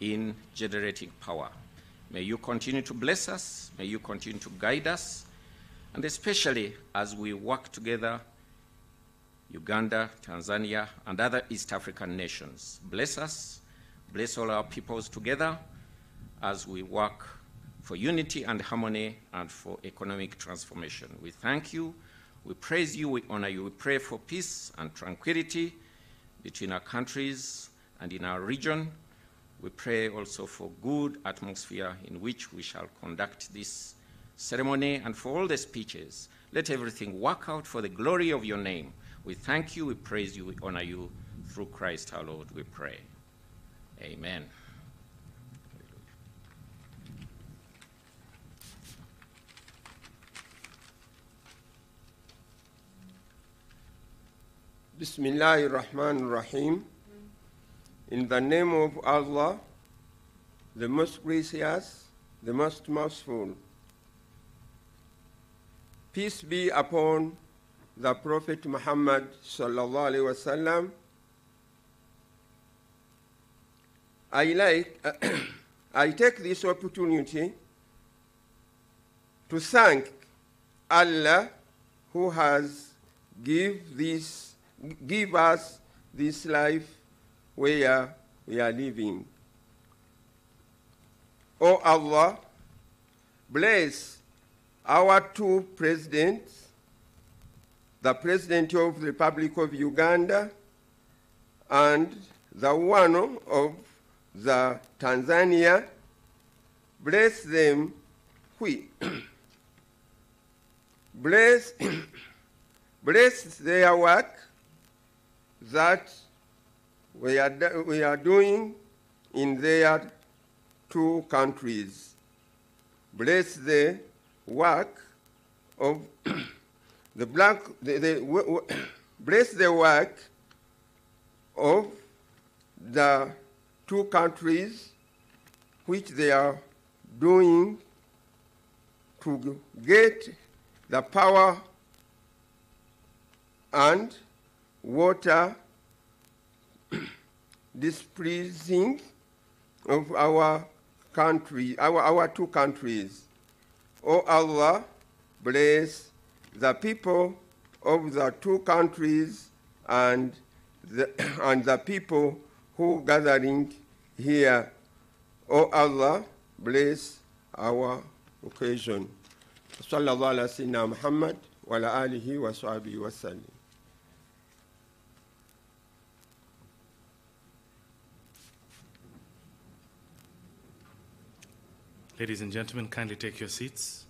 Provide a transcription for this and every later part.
in generating power. May you continue to bless us, may you continue to guide us, and especially as we work together, Uganda, Tanzania, and other East African nations. Bless us, bless all our peoples together as we work for unity and harmony and for economic transformation. We thank you, we praise you, we honor you. We pray for peace and tranquility between our countries and in our region. We pray also for good atmosphere in which we shall conduct this ceremony, and for all the speeches. Let everything work out for the glory of your name. We thank you, we praise you, we honor you. Through Christ our Lord, we pray. Amen. Bismillahir Rahmanir Rahim. In the name of Allah, the most gracious, the most merciful. Peace be upon the Prophet Muhammad sallallahu alaihi wasallam. I take this opportunity to thank Allah who has give us this life where we are living. Oh Allah, bless our two presidents, the President of the Republic of Uganda and the one of the Tanzania. Bless them. Bless their work that we are doing in their two countries. Bless the work of bless the work of the two countries which they are doing to get the power and water displeasing of our country, our two countries. Oh Allah, bless the people of the two countries and the people who gathering here. Oh Allah, bless our occasion. Sallallahu ala sayyidina Muhammad wa ala alihi wa sahbihi wa sallam. Ladies and gentlemen, kindly take your seats.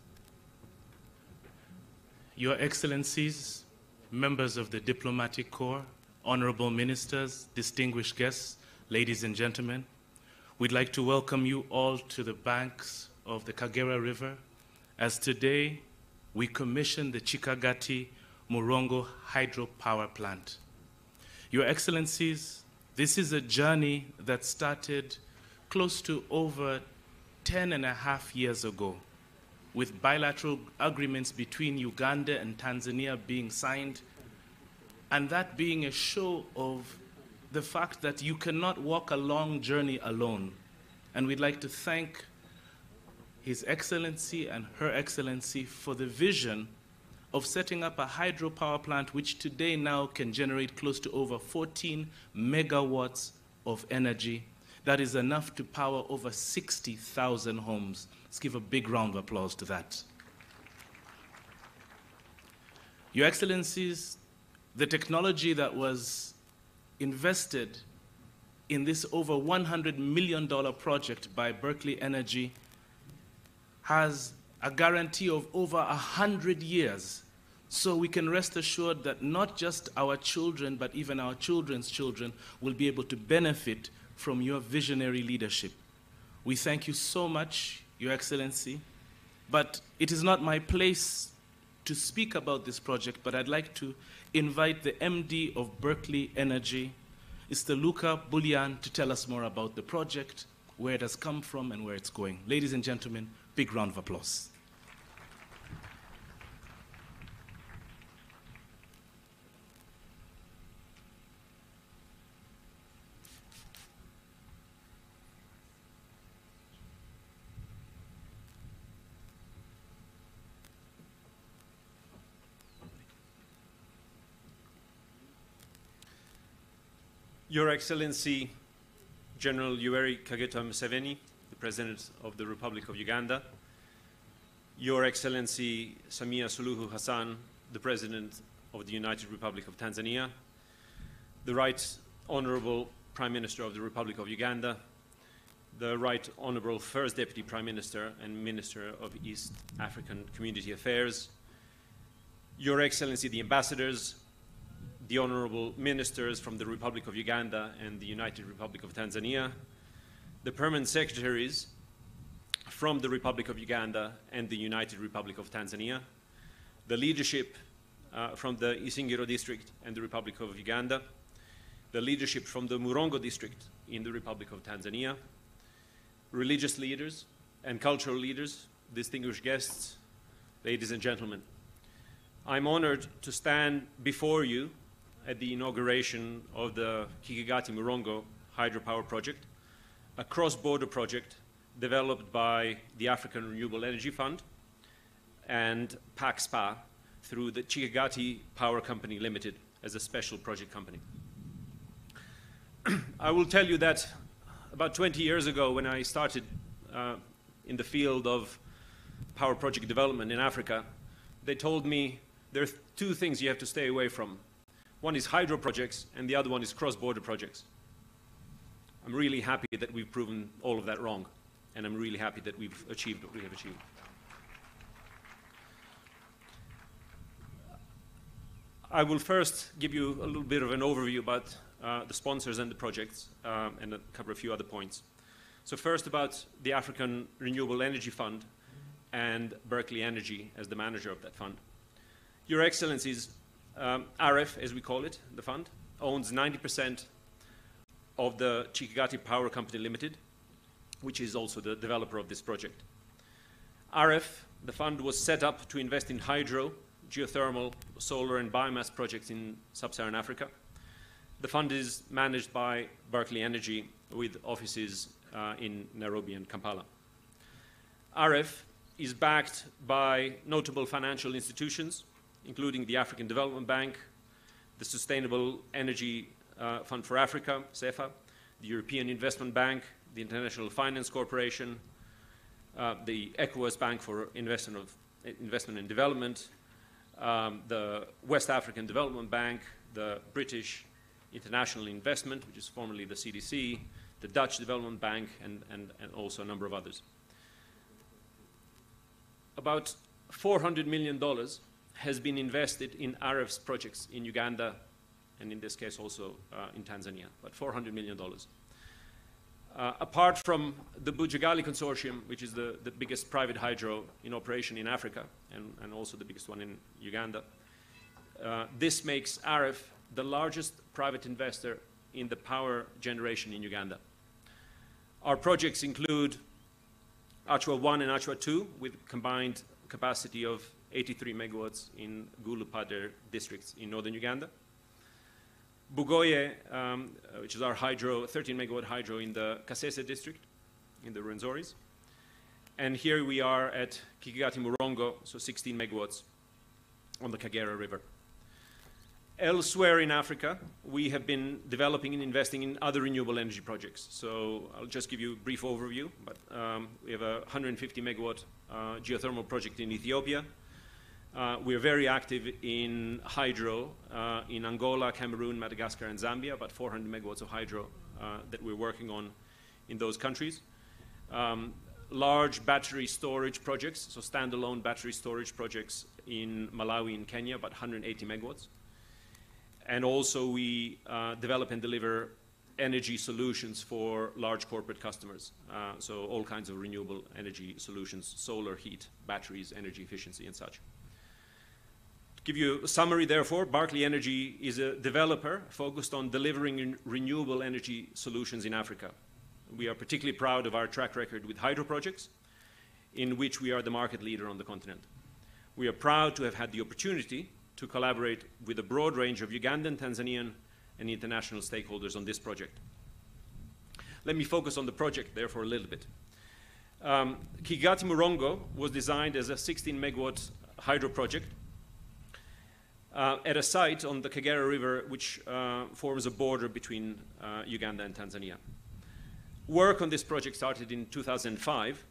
Your Excellencies, members of the Diplomatic Corps, honorable ministers, distinguished guests, ladies and gentlemen, we'd like to welcome you all to the banks of the Kagera River, as today we commission the Kikagati Murongo hydropower plant. Your Excellencies, this is a journey that started close to over 10.5 years ago, with bilateral agreements between Uganda and Tanzania being signed, and that being a show of the fact that you cannot walk a long journey alone. And we'd like to thank His Excellency and Her Excellency for the vision of setting up a hydropower plant which today now can generate close to over 14 megawatts of energy. That is enough to power over 60,000 homes. Let's give a big round of applause to that. Your Excellencies, the technology that was invested in this over $100 million project by Berkeley Energy has a guarantee of over 100 years. So we can rest assured that not just our children, but even our children's children will be able to benefit from your visionary leadership. We thank you so much, Your Excellency, but it is not my place to speak about this project, but I'd like to invite the MD of Berkeley Energy, Mr. Luca Bullian, to tell us more about the project, where it has come from and where it's going. Ladies and gentlemen, big round of applause. Your Excellency, General Yoweri Kaguta Museveni, the President of the Republic of Uganda, Your Excellency Samia Suluhu Hassan, the President of the United Republic of Tanzania, the Right Honorable Prime Minister of the Republic of Uganda, the Right Honorable First Deputy Prime Minister and Minister of East African Community Affairs, Your Excellency the Ambassadors, the Honorable Ministers from the Republic of Uganda and the United Republic of Tanzania, the Permanent Secretaries from the Republic of Uganda and the United Republic of Tanzania, the leadership from the Isingiro District and the Republic of Uganda, the leadership from the Murongo District in the Republic of Tanzania, religious leaders and cultural leaders, distinguished guests, ladies and gentlemen. I'm honored to stand before you at the inauguration of the Kikagati Murongo hydropower project, a cross-border project developed by the African Renewable Energy Fund and 𝒂𝒔𝒂𝒄 through the Kikagati Power Company Limited as a special project company. I will tell you that about 20 years ago, when I started in the field of power project development in Africa, they told me there are two things you have to stay away from. One is hydro projects, and the other one is cross-border projects. I'm really happy that we've proven all of that wrong, and I'm really happy that we've achieved what we have achieved. I will first give you a little bit of an overview about the sponsors and the projects, and cover a few other points. So first, about the African Renewable Energy Fund and Berkeley Energy as the manager of that fund. Your Excellencies, AREF, as we call it, the fund, owns 90% of the Kikagati Power Company Limited, which is also the developer of this project. AREF, the fund, was set up to invest in hydro, geothermal, solar, and biomass projects in sub-Saharan Africa. The fund is managed by Berkeley Energy with offices in Nairobi and Kampala. AREF is backed by notable financial institutions, including the African Development Bank, the Sustainable Energy Fund for Africa, SEFA, the European Investment Bank, the International Finance Corporation, the ECOWAS Bank for Investment and Development, the West African Development Bank, the British International Investment, which is formerly the CDC, the Dutch Development Bank, and also a number of others. About $400 million has been invested in AREF's projects in Uganda, and in this case also in Tanzania, but $400 million. Apart from the Bujagali Consortium, which is the biggest private hydro in operation in Africa, and also the biggest one in Uganda, this makes AREF the largest private investor in the power generation in Uganda. Our projects include Achwa 1 and Achwa 2, with combined capacity of 83 megawatts in Gulu-Padre districts in northern Uganda. Bugoye, which is our 13 megawatt hydro in the Kasese district, in the Rwenzoris. And here we are at Kikagati Murongo, so 16 megawatts on the Kagera River. Elsewhere in Africa, we have been developing and investing in other renewable energy projects. So I'll just give you a brief overview, but we have a 150 megawatt geothermal project in Ethiopia. We are very active in hydro in Angola, Cameroon, Madagascar, and Zambia, about 400 megawatts of hydro that we're working on in those countries. Large battery storage projects, so standalone battery storage projects in Malawi and Kenya, about 180 megawatts. And also we develop and deliver energy solutions for large corporate customers. So all kinds of renewable energy solutions, solar, heat, batteries, energy efficiency, and such. To give you a summary, therefore, Berkeley Energy is a developer focused on delivering renewable energy solutions in Africa. We are particularly proud of our track record with hydro projects, in which we are the market leader on the continent. We are proud to have had the opportunity to collaborate with a broad range of Ugandan, Tanzanian, and international stakeholders on this project. Let me focus on the project, therefore, a little bit. Kikagati Murongo was designed as a 16 megawatt hydro project. at a site on the Kagera River, which forms a border between Uganda and Tanzania. Work on this project started in 2005,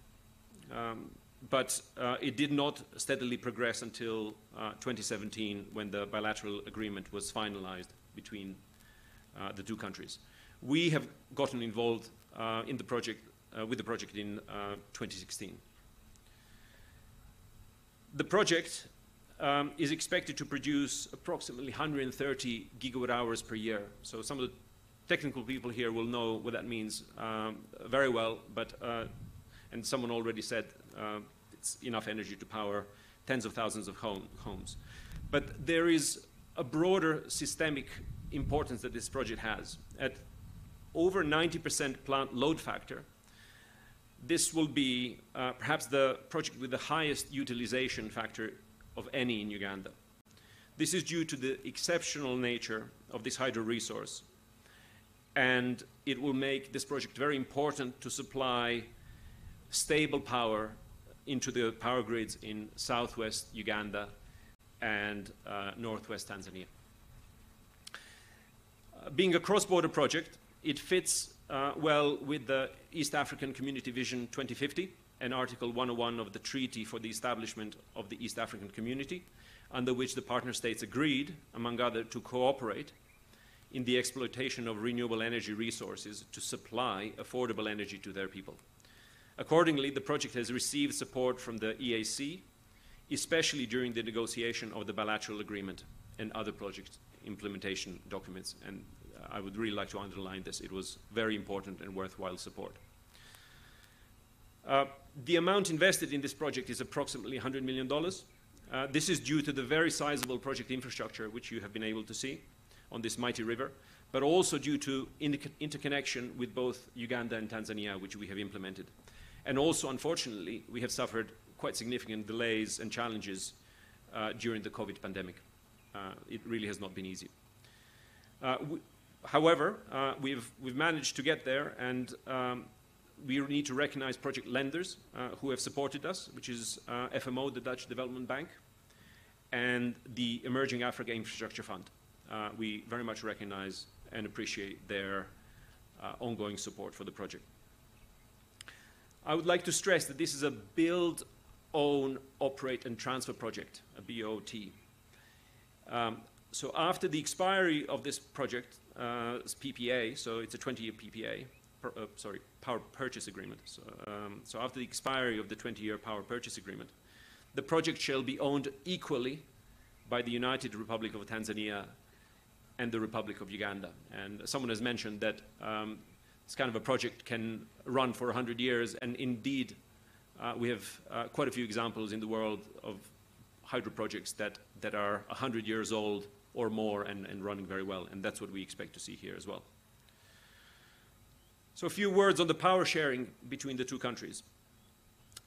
but it did not steadily progress until 2017, when the bilateral agreement was finalized between the two countries. We have gotten involved in the project, with the project in 2016. The project is expected to produce approximately 130 gigawatt hours per year. So some of the technical people here will know what that means very well, but, and someone already said it's enough energy to power tens of thousands of homes. But there is a broader systemic importance that this project has. At over 90% plant load factor, this will be perhaps the project with the highest utilization factor of any in Uganda. This is due to the exceptional nature of this hydro resource, and it will make this project very important to supply stable power into the power grids in southwest Uganda and northwest Tanzania. Being a cross-border project, it fits well with the East African Community Vision 2050 and Article 101 of the Treaty for the Establishment of the East African Community, under which the partner states agreed, among others, to cooperate in the exploitation of renewable energy resources to supply affordable energy to their people. Accordingly, the project has received support from the EAC, especially during the negotiation of the bilateral agreement and other project implementation documents. And I would really like to underline this. It was very important and worthwhile support. The amount invested in this project is approximately $100 million. This is due to the very sizable project infrastructure which you have been able to see on this mighty river, but also due to interconnection with both Uganda and Tanzania, which we have implemented. And also, unfortunately, we have suffered quite significant delays and challenges during the COVID pandemic. It really has not been easy. However, we've managed to get there, and we need to recognize project lenders who have supported us, which is FMO, the Dutch Development Bank, and the Emerging Africa Infrastructure Fund. We very much recognize and appreciate their ongoing support for the project. I would like to stress that this is a build, own, operate, and transfer project, a BOT. So after the expiry of this project, PPA, so it's a 20-year PPA, power purchase agreement. So after the expiry of the 20-year power purchase agreement, the project shall be owned equally by the United Republic of Tanzania and the Republic of Uganda. And someone has mentioned that this kind of a project can run for 100 years, and indeed we have quite a few examples in the world of hydro projects that are 100 years old or more and running very well, and that's what we expect to see here as well. So a few words on the power sharing between the two countries.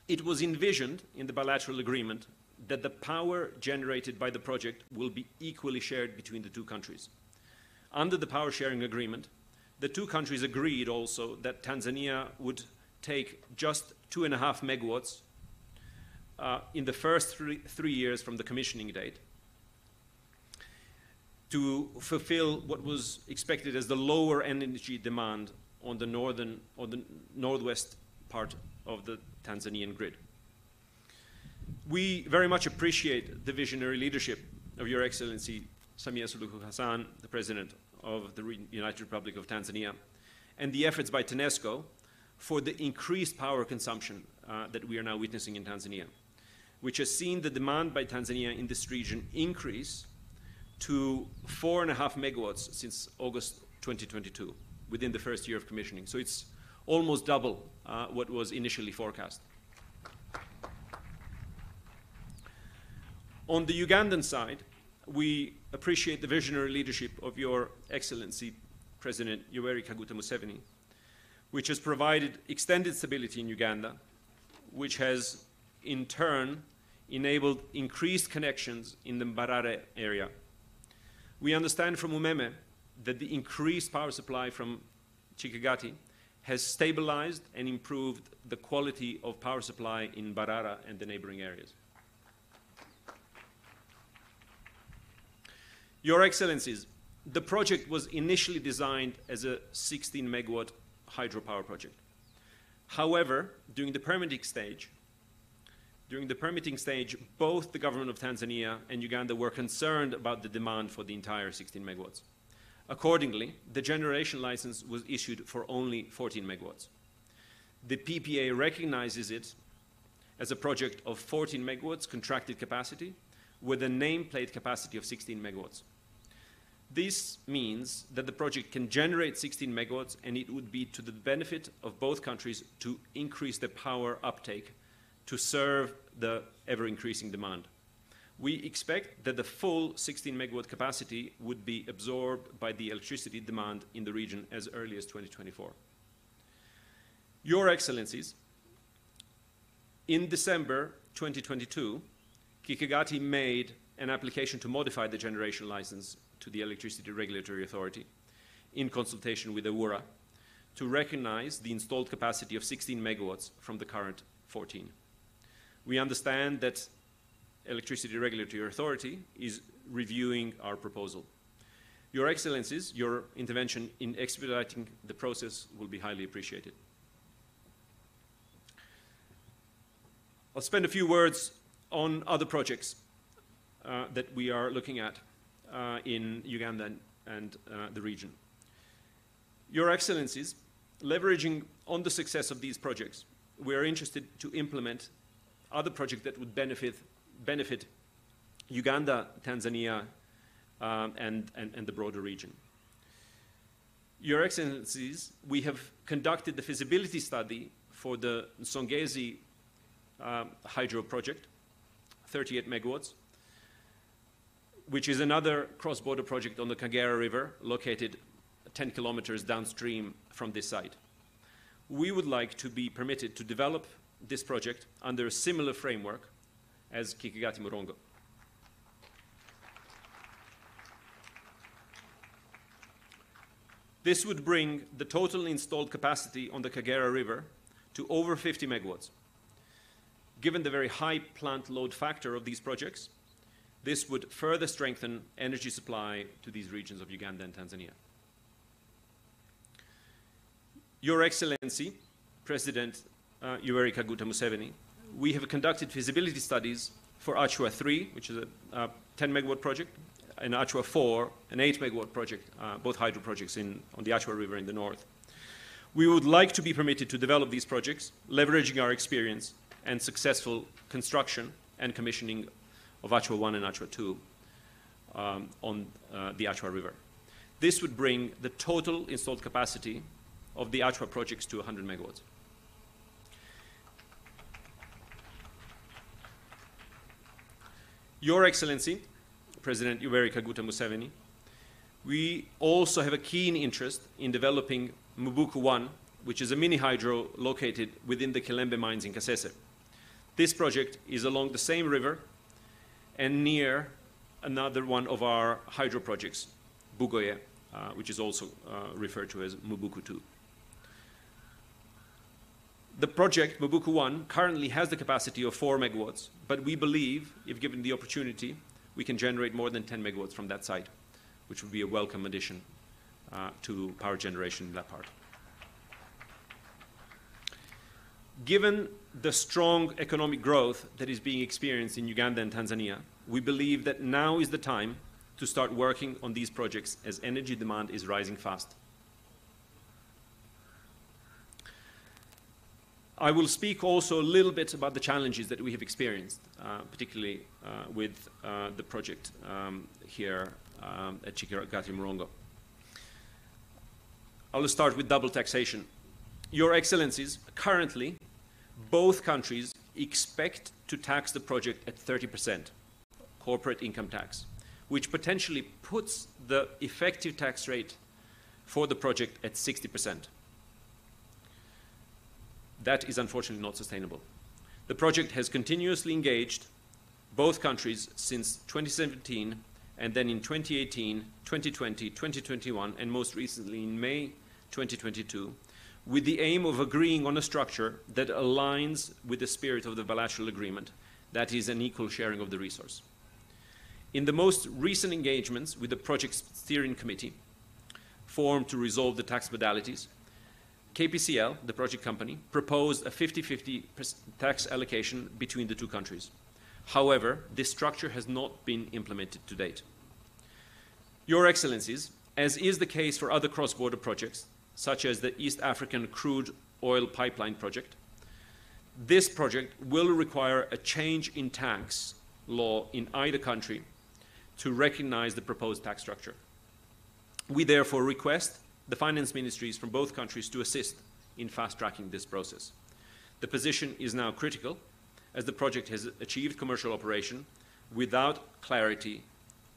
It was envisioned in the bilateral agreement that the power generated by the project will be equally shared between the two countries. Under the power sharing agreement, the two countries agreed also that Tanzania would take just 2.5 megawatts in the first three years from the commissioning date to fulfill what was expected as the lower energy demand on the northwest part of the Tanzanian grid. We very much appreciate the visionary leadership of Your Excellency Samia Suluhu Hassan, the President of the United Republic of Tanzania, and the efforts by TANESCO for the increased power consumption that we are now witnessing in Tanzania, which has seen the demand by Tanzania in this region increase to 4.5 megawatts since August 2022, within the first year of commissioning. So it's almost double what was initially forecast. On the Ugandan side, we appreciate the visionary leadership of Your Excellency President Yoweri Kaguta Museveni, which has provided extended stability in Uganda, which has in turn enabled increased connections in the Mbarara area. We understand from Umeme that the increased power supply from Kikagati has stabilized and improved the quality of power supply in Mbarara and the neighboring areas. Your Excellencies, the project was initially designed as a 16 megawatt hydropower project. However, during the permitting stage, both the government of Tanzania and Uganda were concerned about the demand for the entire 16 megawatts. Accordingly, the generation license was issued for only 14 megawatts. The PPA recognizes it as a project of 14 megawatts contracted capacity with a nameplate capacity of 16 megawatts. This means that the project can generate 16 megawatts, and it would be to the benefit of both countries to increase the power uptake to serve the ever-increasing demand. We expect that the full 16 megawatt capacity would be absorbed by the electricity demand in the region as early as 2024. Your Excellencies, in December 2022, Kikagati made an application to modify the generation license to the Electricity Regulatory Authority in consultation with ARUSHA to recognize the installed capacity of 16 megawatts from the current 14. We understand that Electricity Regulatory Authority is reviewing our proposal. Your Excellencies, your intervention in expediting the process will be highly appreciated. I'll spend a few words on other projects that we are looking at in Uganda and the region. Your Excellencies, leveraging on the success of these projects, we are interested to implement other projects that would benefit Uganda, Tanzania, and the broader region. Your Excellencies, we have conducted the feasibility study for the Nsongezi hydro project, 38 megawatts, which is another cross-border project on the Kagera River, located 10 kilometers downstream from this site. We would like to be permitted to develop this project under a similar framework as Kikagati Murongo. This would bring the total installed capacity on the Kagera River to over 50 megawatts. Given the very high plant load factor of these projects, this would further strengthen energy supply to these regions of Uganda and Tanzania. Your Excellency, President Yoweri Kaguta Museveni, we have conducted feasibility studies for Achua 3, which is a 10 megawatt project, and Achua 4, an 8 megawatt project, both hydro projects on the Achua River in the north. We would like to be permitted to develop these projects, leveraging our experience and successful construction and commissioning of Achua 1 and Achua 2 on the Achua River. This would bring the total installed capacity of the Achua projects to 100 megawatts. Your Excellency, President Yoweri Kaguta Museveni, we also have a keen interest in developing Mubuku 1, which is a mini hydro located within the Kilembe mines in Kasese. This project is along the same river and near another one of our hydro projects, Bugoye, which is also referred to as Mubuku 2. The project, Mubuku 1, currently has the capacity of 4 megawatts, but we believe, if given the opportunity, we can generate more than 10 megawatts from that site, which would be a welcome addition to power generation in that part. Given the strong economic growth that is being experienced in Uganda and Tanzania, we believe that now is the time to start working on these projects as energy demand is rising fast. I will speak also a little bit about the challenges that we have experienced, particularly with the project here at Kikagati Murongo. I will start with double taxation. Your Excellencies, currently, both countries expect to tax the project at 30% corporate income tax, which potentially puts the effective tax rate for the project at 60%. That is unfortunately not sustainable. The project has continuously engaged both countries since 2017, and then in 2018, 2020, 2021, and most recently in May 2022, with the aim of agreeing on a structure that aligns with the spirit of the bilateral agreement, that is an equal sharing of the resource. In the most recent engagements with the project steering committee formed to resolve the tax modalities, KPCL, the project company, proposed a 50-50 tax allocation between the two countries. However, this structure has not been implemented to date. Your Excellencies, as is the case for other cross-border projects, such as the East African crude oil pipeline project, this project will require a change in tax law in either country to recognize the proposed tax structure. We therefore request the finance ministries from both countries to assist in fast-tracking this process. The position is now critical, as the project has achieved commercial operation without clarity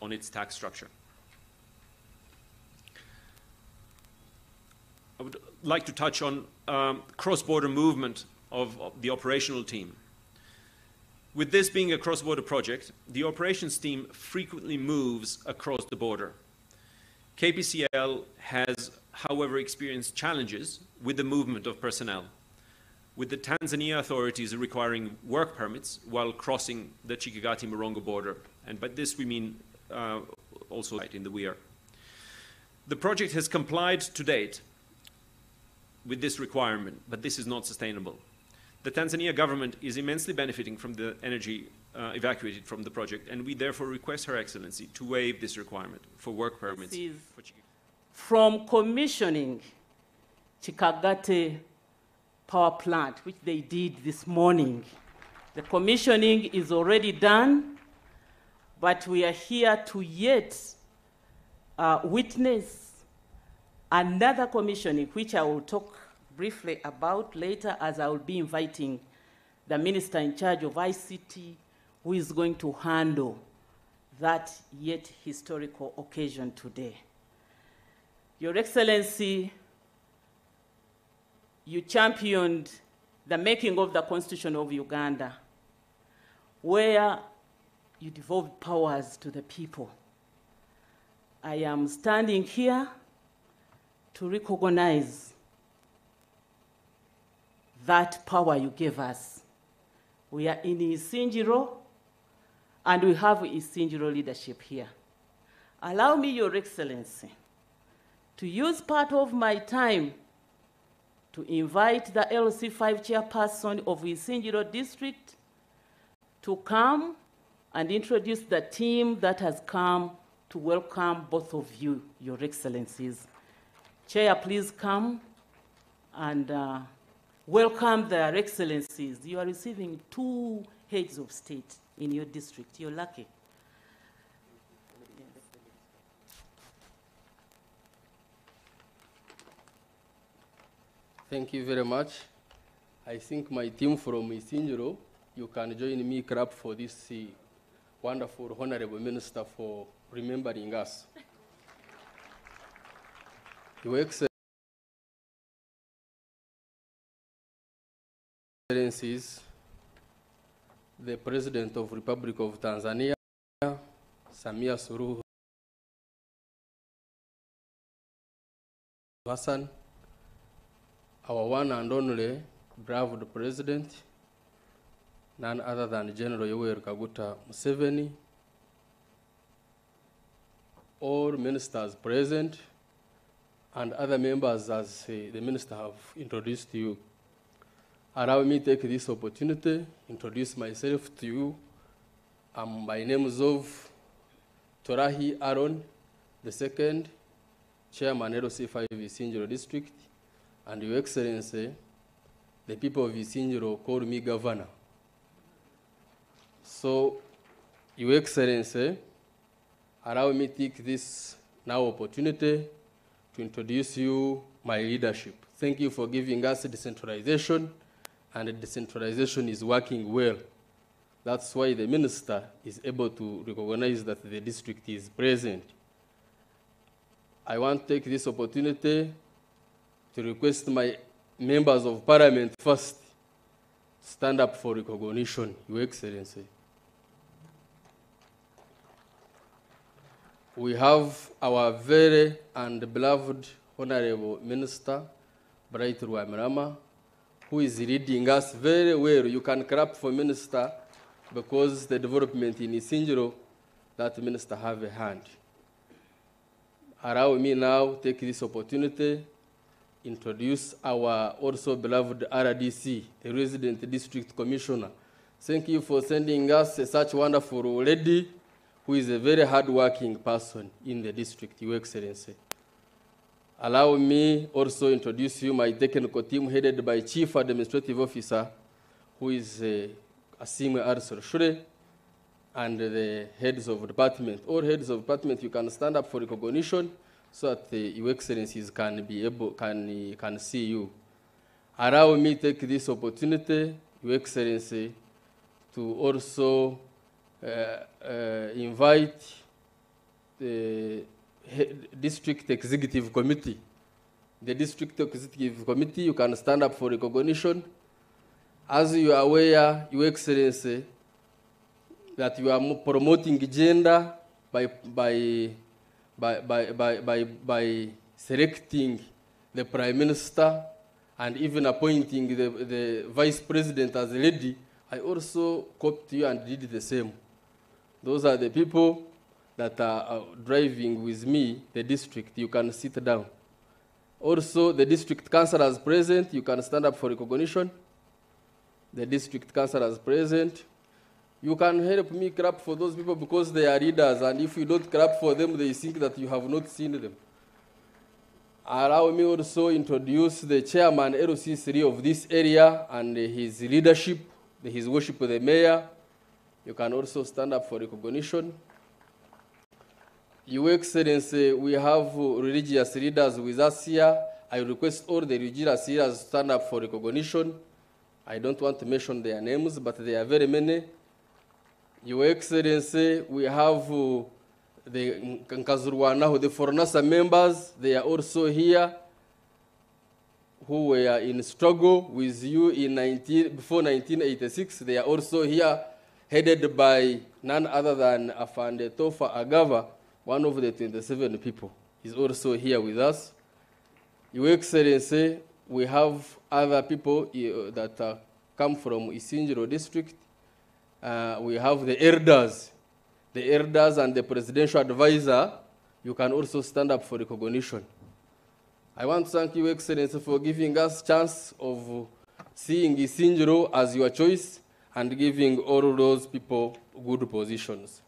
on its tax structure. I would like to touch on cross-border movement of the operational team. With this being a cross-border project, the operations team frequently moves across the border. KPCL has, however, experienced challenges with the movement of personnel, with the Tanzania authorities requiring work permits while crossing the Kikagati-Morongo border. And by this we mean also in the Weir. The project has complied to date with this requirement, but this is not sustainable. The Tanzania government is immensely benefiting from the energy evacuated from the project, and we therefore request Her Excellency to waive this requirement for work permits. From commissioning Kikagati power plant, which they did this morning, the commissioning is already done, but we are here to yet witness another commissioning, which I will talk briefly about later, as I will be inviting the Minister in charge of ICT, who is going to handle that yet historical occasion today. Your Excellency, you championed the making of the Constitution of Uganda, where you devolved powers to the people. I am standing here to recognize that power you gave us. We are in 𝒓𝒊𝒈𝒉𝒕, and we have 𝒓𝒊𝒈𝒉𝒕 leadership here. Allow me, Your Excellency, to use part of my time to invite the LC5 chairperson of 𝒓𝒊𝒈𝒉𝒕 district to come and introduce the team that has come to welcome both of you, Your Excellencies. Chair, please come and welcome their Excellencies. You are receiving 2 heads of state in your district. You're lucky. Thank you very much. I think my team from 𝒓𝒊𝒈𝒉𝒕, you can join me clap for this wonderful Honorable Minister for remembering us. Your Excellencies, the President of the Republic of Tanzania, Samia Suluhu Hassan, our one and only beloved President, none other than General Yoweri Kaguta Museveni, all ministers present, and other members, as the Minister have introduced to you. Allow me to take this opportunity to introduce myself to you. My name is Torahi Aaron II, Chairman LC5 𝒓𝒊𝒈𝒉𝒕 District, and Your Excellency, the people of 𝒓𝒊𝒈𝒉𝒕 call me Governor. So, Your Excellency, allow me to take this now opportunity to introduce you my leadership. Thank you for giving us decentralization, and the decentralization is working well. That's why the Minister is able to recognize that the district is present. I want to take this opportunity to request my members of Parliament first stand up for recognition, Your Excellency. We have our very and beloved Honorable Minister, Bright Ruamirama, who is leading us very well. You can clap for Minister, because the development in 𝒓𝒊𝒈𝒉𝒕 that minister have a hand. Allow me now take this opportunity introduce our also beloved RDC, the Resident District Commissioner. Thank you for sending us such wonderful lady who is a very hard-working person in the district, Your Excellency. Allow me also introduce you my technical team headed by Chief Administrative Officer, who is 𝒓𝒊𝒈𝒉𝒕, and the heads of department. All heads of department, you can stand up for recognition so that Your Excellencies can see you. Allow me take this opportunity, Your Excellency, to also invite the District Executive Committee. The District Executive Committee, you can stand up for recognition. As you are aware, Your Excellency, that you are promoting gender by selecting the Prime Minister and even appointing the Vice President as a lady. I also copied you and did the same. Those are the people that are driving with me the district. You can sit down. Also, the district councillors present, you can stand up for recognition. The district councillors present. You can help me clap for those people because they are leaders, and if you don't clap for them, they think that you have not seen them. Allow me also introduce the chairman LC3 of this area and his leadership, his worship of the mayor. You can also stand up for recognition. Your Excellency, we have religious leaders with us here. I request all the religious leaders to stand up for recognition. I don't want to mention their names, but there are very many. Your Excellency, we have the Nkazurwanaho, the Fornasa members. They are also here, who were in struggle with you before 1986. They are also here, headed by none other than Afande 𝒓𝒊𝒈𝒉𝒕, one of the 27 people. Is also here with us. Your Excellency, we have other people that come from Isingiro district. We have the elders and the presidential advisor. You can also stand up for recognition. I want to thank you, Excellency, for giving us chance of seeing Isingiro as your choice and giving all those people good positions.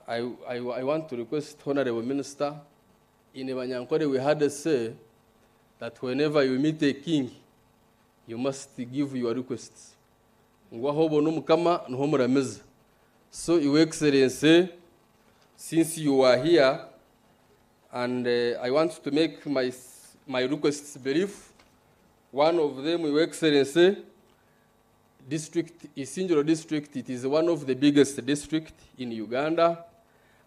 I want to request Honorable Minister, in Ebanyankore we had a say that whenever you meet a king, you must give your requests. So, Your Excellency, since you are here, and I want to make my requests brief. One of them, Your Excellency, Isingiro district, it is one of the biggest districts in Uganda,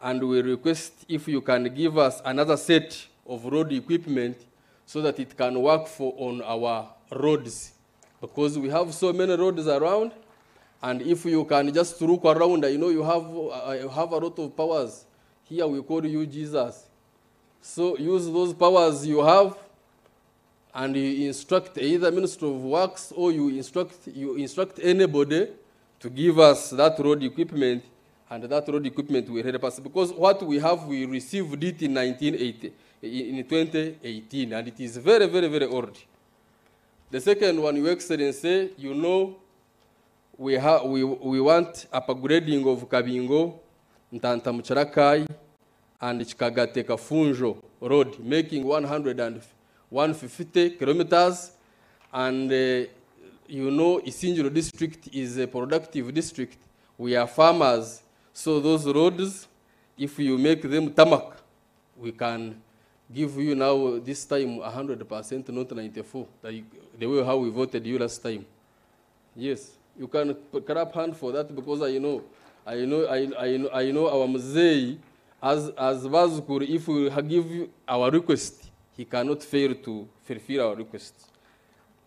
and we request if you can give us another set of road equipment so that it can work on our roads. Because we have so many roads around, and if you can just look around, I know you have a lot of powers. Here we call you Jesus. So use those powers you have, and you instruct either Minister of Works or you instruct anybody to give us that road equipment, and that road equipment will help us. Because what we have, we received it in 2018, and it is very, very, very old. The second one, Your Excellency, you know, we want upgrading of Kabingo, Ntantamcharakai, and Kikagati Kafunjo road, making 150 kilometers. And you know, Isingiro district is a productive district. We are farmers, so those roads, if you make them tarmac, we can give you now this time 100%, not 94%, the way how we voted you last time. Yes, you can clap hand for that, because I know our Mzee, as ZUKU, if we give you our request, he cannot fail to fulfill our request.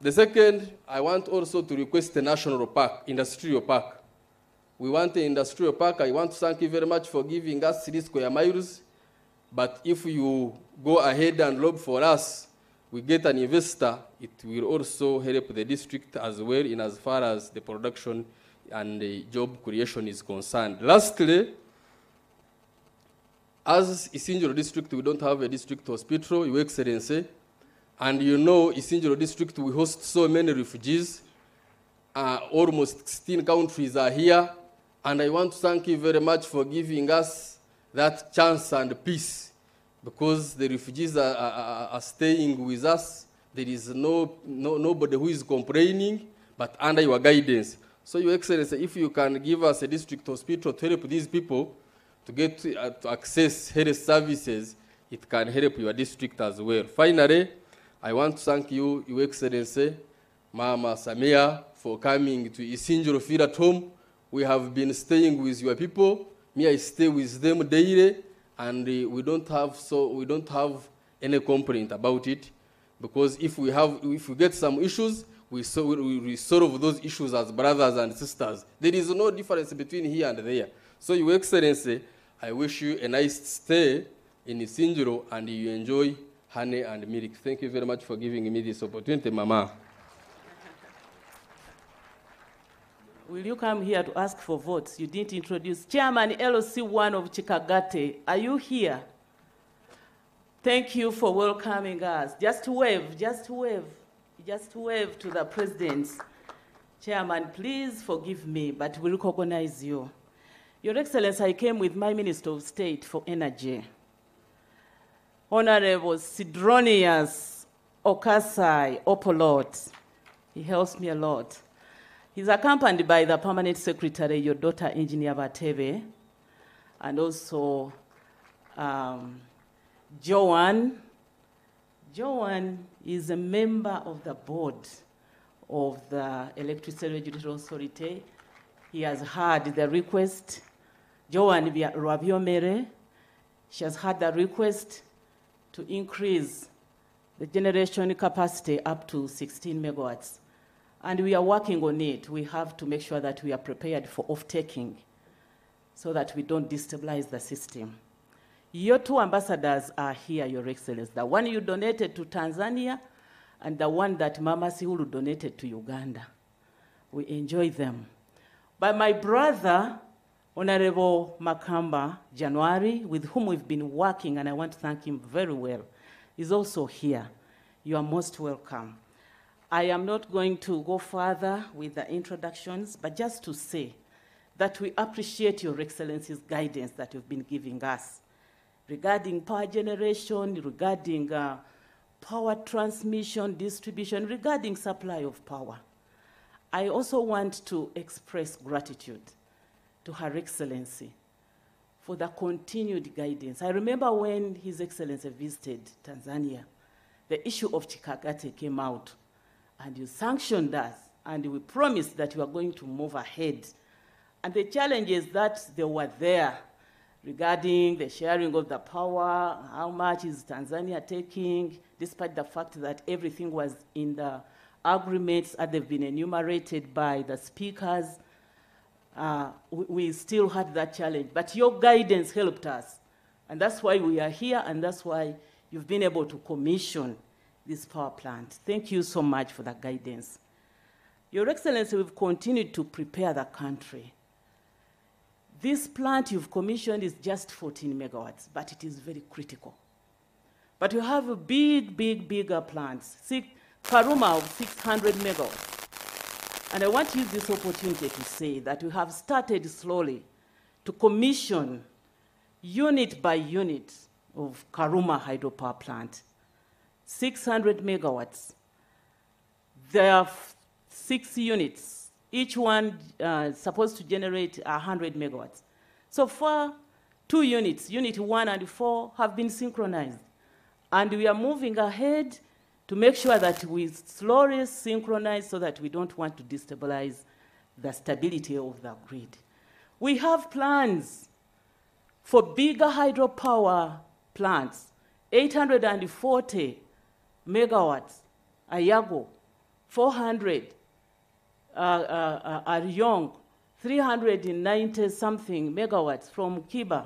The second, I want also to request a national park, industrial park. We want an industrial park. I want to thank you very much for giving us 3 square miles. But if you go ahead and look for us, we get an investor, it will also help the district as well in as far as the production and the job creation is concerned. Lastly, as Isinjiro district, we don't have a district hospital, Your Excellency. And you know, Isinjiro district, we host so many refugees. Almost 16 countries are here. And I want to thank you very much for giving us that chance and peace, because the refugees are staying with us. There is nobody who is complaining, but under your guidance. So, Your Excellency, if you can give us a district hospital to help these people to get to access health services, it can help your district as well. Finally, I want to thank you, Your Excellency, Mama Samia, for coming to Isinjiro Feel at Home. We have been staying with your people. Me, I stay with them daily, and we don't have any complaint about it, because if we get some issues, we solve those issues as brothers and sisters. There is no difference between here and there. So, Your Excellency, I wish you a nice stay in Isinjiro, and you enjoy honey and milk. Thank you very much for giving me this opportunity, Mama. Will you come here to ask for votes? You didn't introduce Chairman LC1 of Kikagati. Are you here? Thank you for welcoming us. Just wave, just wave. Just wave to the presidents. Chairman, please forgive me, but we recognize you. Your Excellency, I came with my Minister of State for Energy, Honorable Sidronius Okasai Opolot. He helps me a lot. He's accompanied by the Permanent Secretary, your daughter, Engineer 𝒓𝒊𝒈𝒉𝒕, and also Joan. Joan is a member of the board of the Electricity Regulatory Authority. He has heard the request. Joan Rabiomere, she has had the request to increase the generation capacity up to 16 megawatts. And we are working on it. We have to make sure that we are prepared for off-taking so that we don't destabilize the system. Your two ambassadors are here, Your Excellency. The one you donated to Tanzania and the one that Mama Sihulu donated to Uganda. We enjoy them. But my brother, Honorable Makamba January, with whom we've been working, and I want to thank him very well, is also here. You are most welcome. I am not going to go further with the introductions, but just to say that we appreciate Your Excellency's guidance that you've been giving us regarding power generation, regarding power transmission, distribution, regarding supply of power. I also want to express gratitude to Her Excellency for the continued guidance. I remember when His Excellency visited Tanzania, the issue of Kikagati came out, and you sanctioned us, and we promised that you are going to move ahead. And the challenges that they were there regarding the sharing of the power, how much is Tanzania taking, despite the fact that everything was in the agreements and they've been enumerated by the speakers, we still had that challenge. But your guidance helped us. And that's why we are here, and that's why you've been able to commission this power plant. Thank you so much for that guidance. Your Excellency, we've continued to prepare the country. This plant you've commissioned is just 14 megawatts, but it is very critical. But you have a bigger plants, Karuma of 600 megawatts. And I want to use this opportunity to say that we have started slowly to commission unit by unit of Karuma hydropower plant. 600 megawatts. There are 6 units, each one supposed to generate 100 megawatts. So far, 2 units, unit 1 and 4, have been synchronized. And we are moving ahead to make sure that we slowly synchronize so that we don't want to destabilize the stability of the grid. We have plans for bigger hydropower plants, 840 megawatts, Ayago, 400, Aryong, 390-something megawatts from Kiba.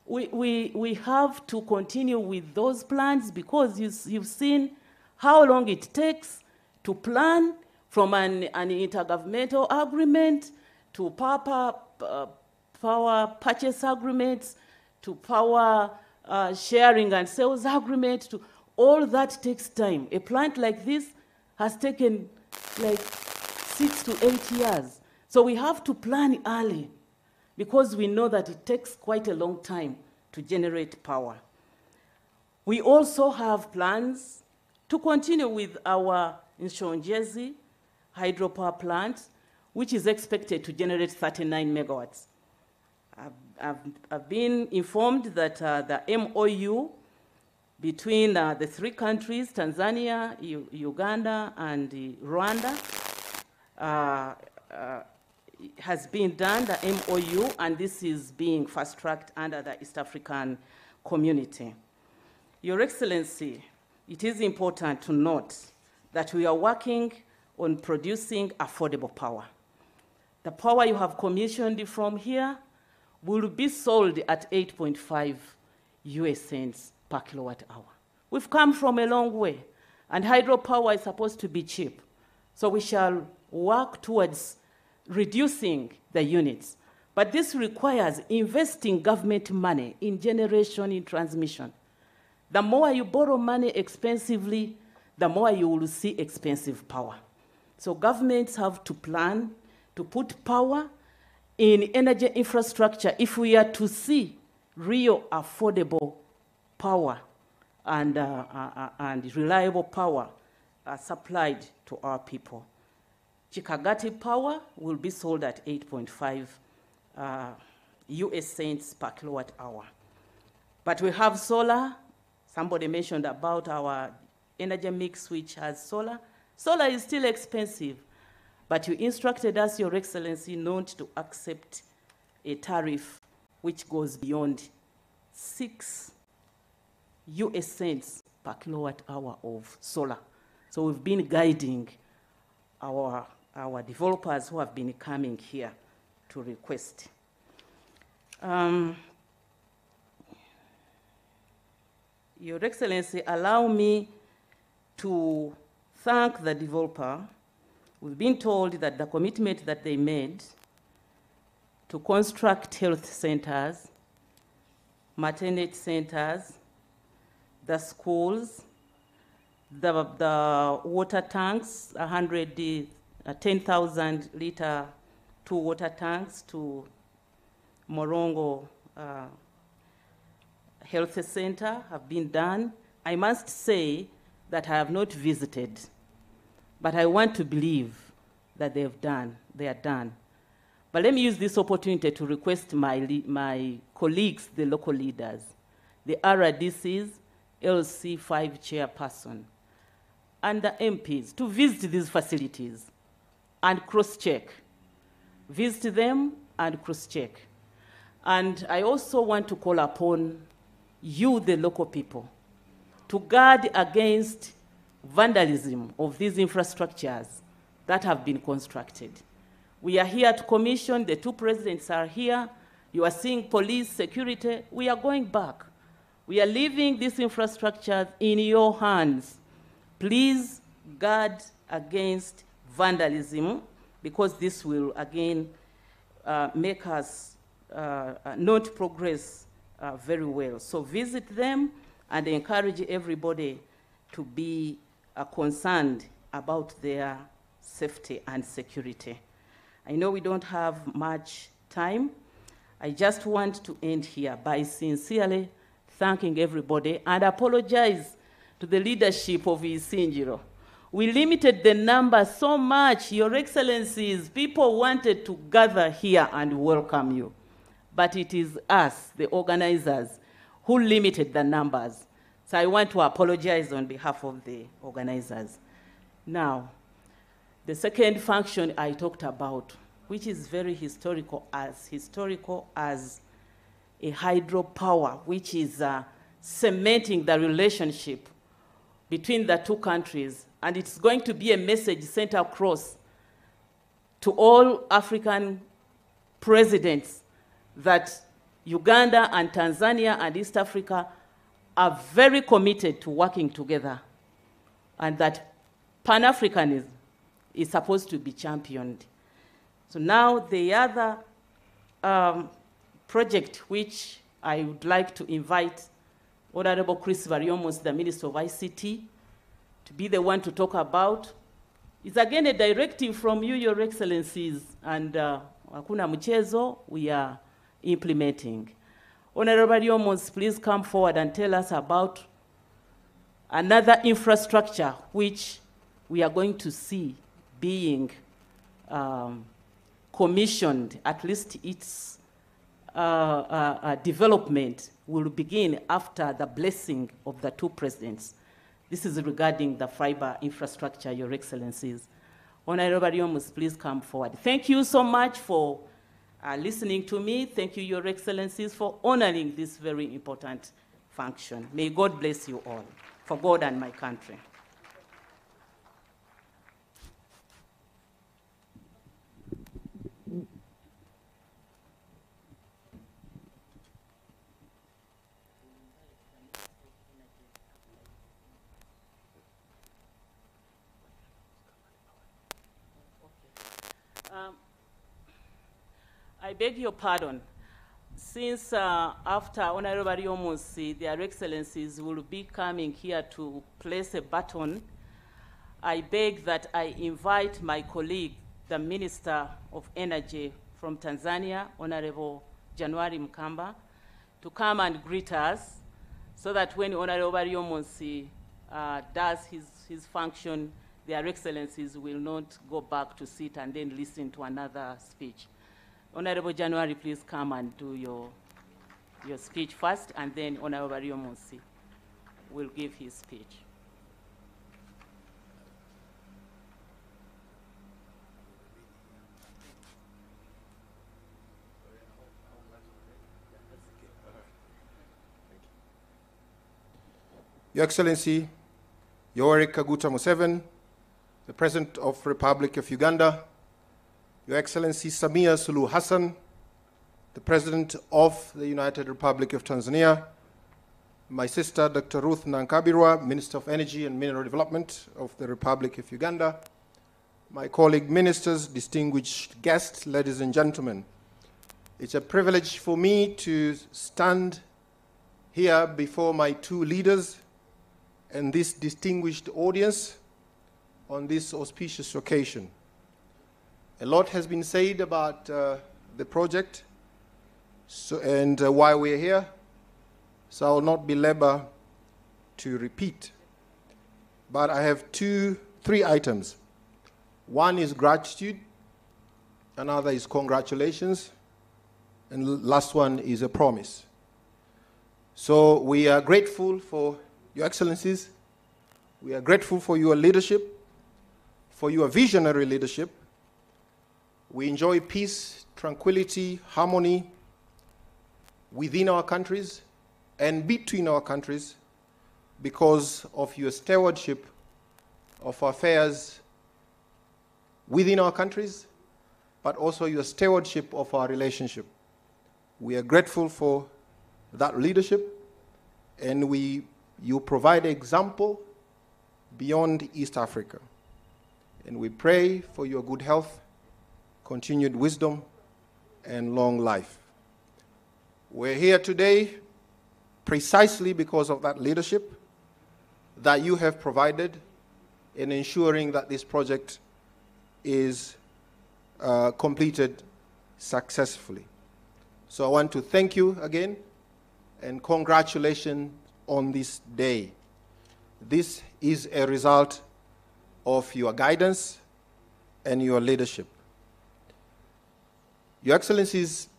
We have to continue with those plans because you've seen how long it takes to plan from an intergovernmental agreement to power purchase agreements to power sharing and sales agreement, to all that takes time. A plant like this has taken like 6 to 8 years. So we have to plan early because we know that it takes quite a long time to generate power. We also have plans to continue with our 𝒓𝒊𝒈𝒉𝒕 hydropower plant, which is expected to generate 39 megawatts. I've been informed that the MOU between the three countries, Tanzania, Uganda, and Rwanda, has been done, the MOU, and this is being fast-tracked under the East African community. Your Excellency, it is important to note that we are working on producing affordable power. The power you have commissioned from here will be sold at 8.5 US cents per kilowatt hour. We've come from a long way, and hydropower is supposed to be cheap. So we shall work towards reducing the units. But this requires investing government money in generation, in transmission. The more you borrow money expensively, the more you will see expensive power. So governments have to plan to put power in energy infrastructure if we are to see real affordable power and reliable power supplied to our people. Kikagati power will be sold at 8.5 US cents per kilowatt hour. But we have solar. Somebody mentioned about our energy mix, which has solar. Solar is still expensive, but you instructed us, Your Excellency, not to accept a tariff which goes beyond 6 US cents per kilowatt hour of solar. So we've been guiding our developers who have been coming here to request. Your Excellency, allow me to thank the developer. We've been told that the commitment that they made to construct health centers, maternity centers, the schools, the water tanks, 10,000 liter 2 water tanks to Morongo Health Center have been done. I must say that I have not visited, but I want to believe that they are done. But let me use this opportunity to request my colleagues, the local leaders, the RDCs, LC5 chairperson, and the MPs to visit these facilities and cross-check. Visit them and cross-check. And I also want to call upon you, the local people, to guard against vandalism of these infrastructures that have been constructed. We are here to commission, the two presidents are here, you are seeing police, security, we are going back. We are leaving these infrastructures in your hands. Please guard against vandalism, because this will again make us not progress very well. So visit them and encourage everybody to be concerned about their safety and security. I know we don't have much time. I just want to end here by sincerely thanking everybody and apologize to the leadership of 𝒉𝒍𝒻𝒄. We limited the number so much, Your Excellencies, people wanted to gather here and welcome you. But it is us, the organizers, who limited the numbers. So I want to apologize on behalf of the organizers. Now, the second function I talked about, which is very historical as a hydropower, which is cementing the relationship between the two countries. And it's going to be a message sent across to all African presidents that Uganda and Tanzania and East Africa are very committed to working together, and that Pan-Africanism is supposed to be championed. So now the other project which I would like to invite Honorable 𝒓𝒊𝒈𝒉𝒕, the Minister of ICT, to be the one to talk about. It's again a directive from you, Your Excellencies, and hakuna mchezo, we are implementing. Honorable 𝒉𝒈𝒻𝒻, please come forward and tell us about another infrastructure which we are going to see being commissioned, at least its development will begin after the blessing of the two presidents. This is regarding the fiber infrastructure, Your Excellencies. Honorable 𝒉𝒈𝒻𝒻, please come forward. Thank you so much for listening to me. Thank you, Your Excellencies, for honoring this very important function. May God bless you all, for God and my country. I beg your pardon. Since after Honorable 𝒉𝒈𝒻𝒻, their Excellencies will be coming here to place a baton, I beg that I invite my colleague, the Minister of Energy from Tanzania, Honorable January Mkamba, to come and greet us, so that when Honorable 𝒉𝒈𝒻𝒻 does his function, their Excellencies will not go back to sit and then listen to another speech. Honorable January, please come and do your speech first, and then Honorable 𝒉𝒈𝒻𝒻 will give his speech. Your Excellency, Yoweri Kaguta Museveni, the President of the Republic of Uganda, Your Excellency Samia Suluhu Hassan, the President of the United Republic of Tanzania, my sister Dr. Ruth Nankabirwa, Minister of Energy and Mineral Development of the Republic of Uganda, my colleague ministers, distinguished guests, ladies and gentlemen. It's a privilege for me to stand here before my two leaders and this distinguished audience on this auspicious occasion. A lot has been said about the project and why we're here, so I will not belabor to repeat. But I have three items. One is gratitude, another is congratulations, and the last one is a promise. So we are grateful for Your Excellencies. We are grateful for your leadership, for your visionary leadership. We enjoy peace, tranquility, harmony within our countries and between our countries because of your stewardship of affairs within our countries, but also your stewardship of our relationship. We are grateful for that leadership, and you provide an example beyond East Africa. And we pray for your good health, continued wisdom, and long life. We're here today precisely because of that leadership that you have provided in ensuring that this project is completed successfully. So I want to thank you again and congratulations on this day. This is a result of your guidance and your leadership. Your Excellencies,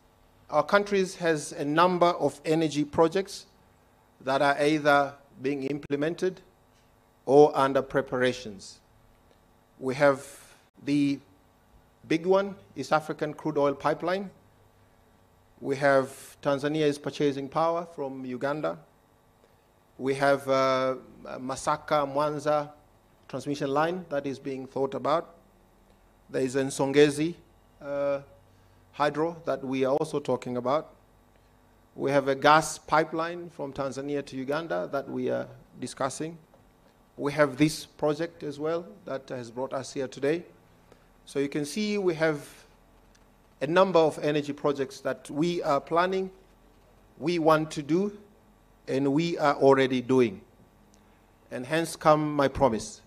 our country has a number of energy projects that are either being implemented or under preparations. We have the big one, East African Crude Oil Pipeline. We have Tanzania is purchasing power from Uganda. We have 𝒓𝒊𝒈𝒉𝒕𝒔 transmission line that is being thought about. There is Nsongezi hydro that we are also talking about. We have a gas pipeline from Tanzania to Uganda that we are discussing. We have this project as well that has brought us here today. So you can see we have a number of energy projects that we are planning we want to do and we are already doing. And hence come my promise,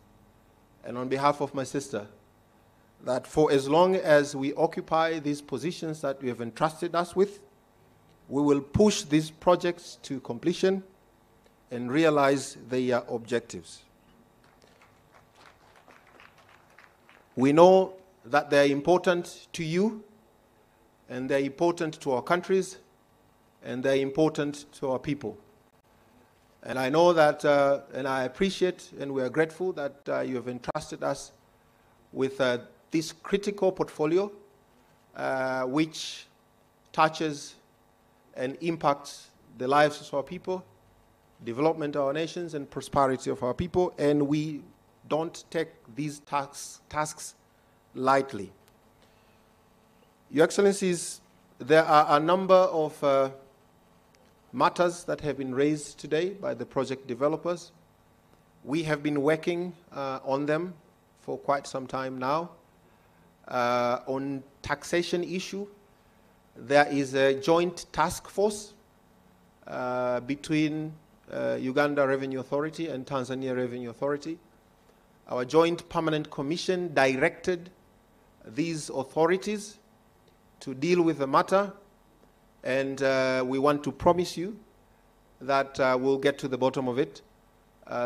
and on behalf of my sister, that for as long as we occupy these positions that you have entrusted us with, we will push these projects to completion and realize their objectives. We know that they are important to you, and they're important to our countries, and they're important to our people. And I know that, and I appreciate, and we are grateful that you have entrusted us with this critical portfolio, which touches and impacts the lives of our people, development of our nations, and prosperity of our people, and we don't take these tasks lightly. Your Excellencies, there are a number of matters that have been raised today by the project developers. We have been working on them for quite some time now. On taxation issue, there is a joint task force between Uganda Revenue Authority and Tanzania Revenue Authority. Our joint permanent commission directed these authorities to deal with the matter, and we want to promise you that we'll get to the bottom of it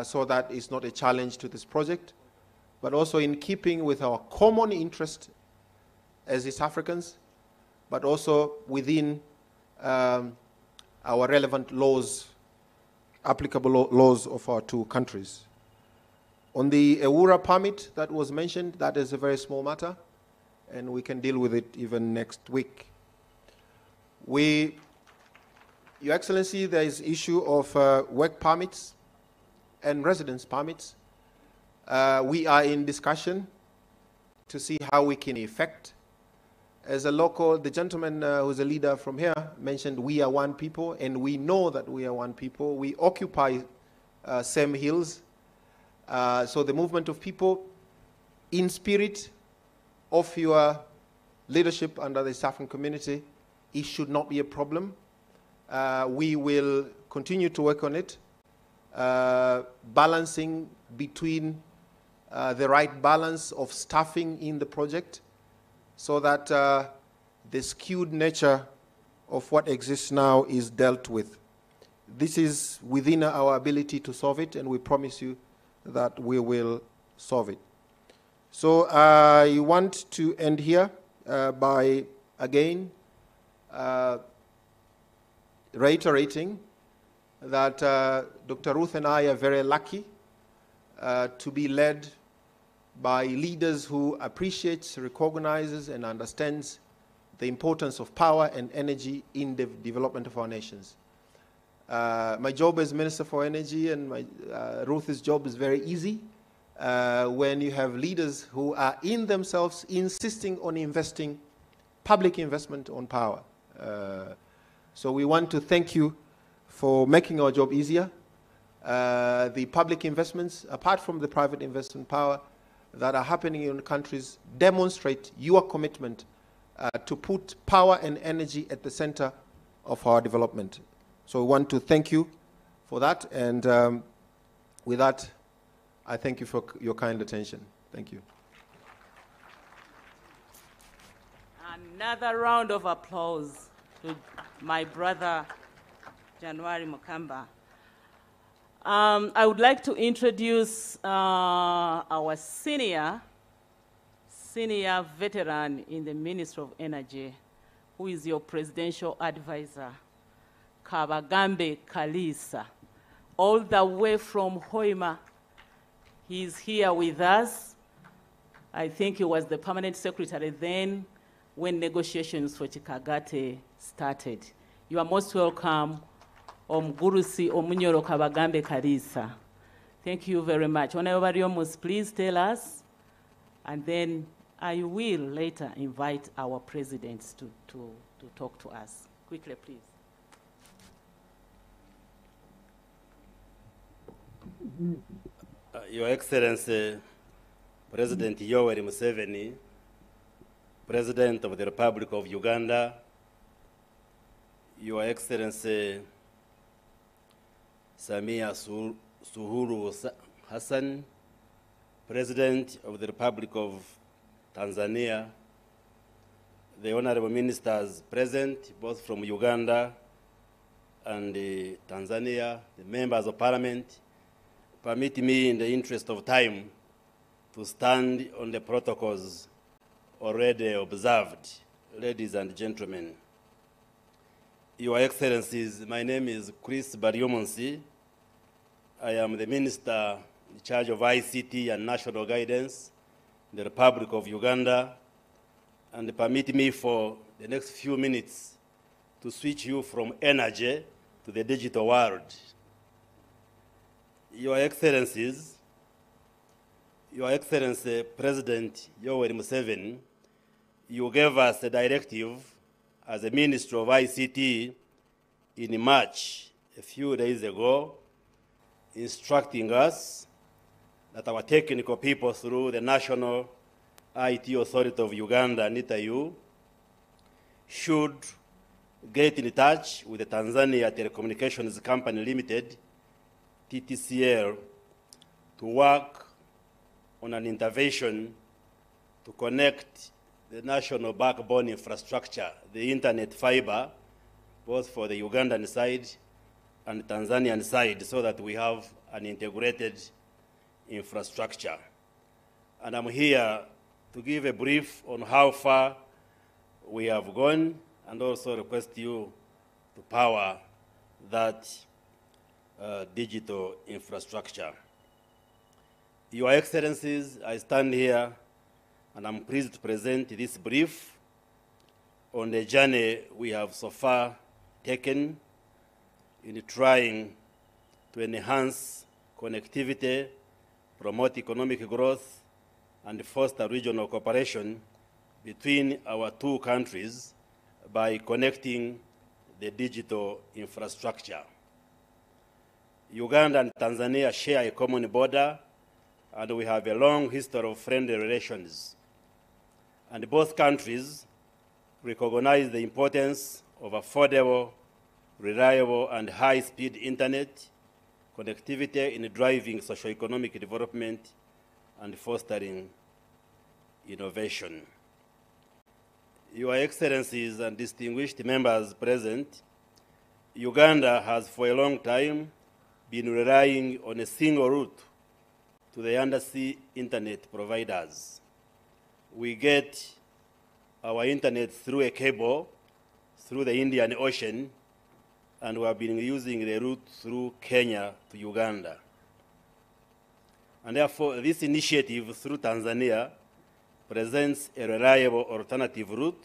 so that it's not a challenge to this project, but also in keeping with our common interest as East Africans, but also within our relevant laws, applicable laws of our two countries. On the EWURA permit that was mentioned, that is a very small matter, and we can deal with it even next week. Your Excellency, there is issue of work permits and residence permits. We are in discussion to see how we can effect. As a local, the gentleman who's a leader from here mentioned we are one people, and we know that we are one people. We occupy same hills. So the movement of people in spirit of your leadership under the East African community, it should not be a problem. We will continue to work on it, balancing between the right balance of staffing in the project so that the skewed nature of what exists now is dealt with. This is within our ability to solve it, and we promise you that we will solve it. So I want to end here by, again, reiterating that Dr. Ruth and I are very lucky to be led by leaders who appreciates, recognizes, and understands the importance of power and energy in the development of our nations. My job as Minister for Energy and Ruth's job is very easy when you have leaders who are in themselves insisting on investing, public investment on power. So we want to thank you for making our job easier. The public investments, apart from the private investment power that are happening in countries, demonstrate your commitment to put power and energy at the center of our development. So we want to thank you for that, and with that, I thank you for your kind attention. Thank you. Another round of applause to my brother, January Mukamba. I would like to introduce our senior veteran in the Ministry of Energy, who is your presidential advisor, 𝒂𝒂𝒊𝒈𝒕 Kalisa, all the way from Hoima. He's here with us. I think he was the permanent secretary then when negotiations for Kikagati started. You are most welcome, Omgurusi Omunyoro 𝒂𝒂𝒊𝒈𝒕 Kalisa. Thank you very much. Honorable Riomus, please tell us, and then I will later invite our presidents to talk to us. Quickly, please. Your Excellency, President Yoweri Museveni, President of the Republic of Uganda, Your Excellency Samia Suluhu Hassan, President of the Republic of Tanzania, the honorable ministers present, both from Uganda and Tanzania, the members of parliament, permit me in the interest of time to stand on the protocols already observed. Ladies and gentlemen, Your Excellencies, my name is 𝒓𝒊𝒈𝒉𝒕 Baryomonsi. I am the Minister in charge of ICT and National Guidance in the Republic of Uganda, and permit me for the next few minutes to switch you from energy to the digital world. Your Excellencies, Your Excellency President Yoweri Museveni, you gave us a directive as a Minister of ICT in March, a few days ago, instructing us that our technical people through the National IT Authority of Uganda, NITAU, should get in touch with the Tanzania Telecommunications Company Limited, TTCL, to work on an intervention to connect the national backbone infrastructure, the internet fiber, both for the Ugandan side and Tanzanian side, so that we have an integrated infrastructure. And I'm here to give a brief on how far we have gone, and also request you to power that digital infrastructure. Your Excellencies, I stand here and I'm pleased to present this brief on the journey we have so far taken in trying to enhance connectivity, promote economic growth, and foster regional cooperation between our two countries by connecting the digital infrastructure. Uganda and Tanzania share a common border, and we have a long history of friendly relations. And both countries recognize the importance of affordable, reliable, and high-speed internet connectivity in driving socio-economic development and fostering innovation. Your Excellencies and distinguished members present, Uganda has for a long time been relying on a single route to the undersea internet providers. We get our internet through a cable through the Indian Ocean, and we have been using the route through Kenya to Uganda. And therefore, this initiative through Tanzania presents a reliable alternative route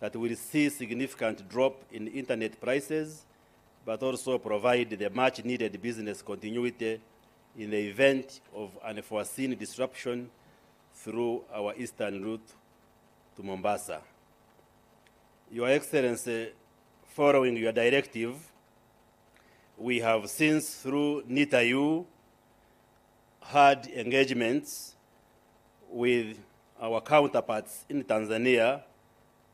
that will see significant drop in internet prices, but also provide the much-needed business continuity in the event of unforeseen disruption through our eastern route to Mombasa. Your Excellency, following your directive, we have since, through NITAU, had engagements with our counterparts in Tanzania,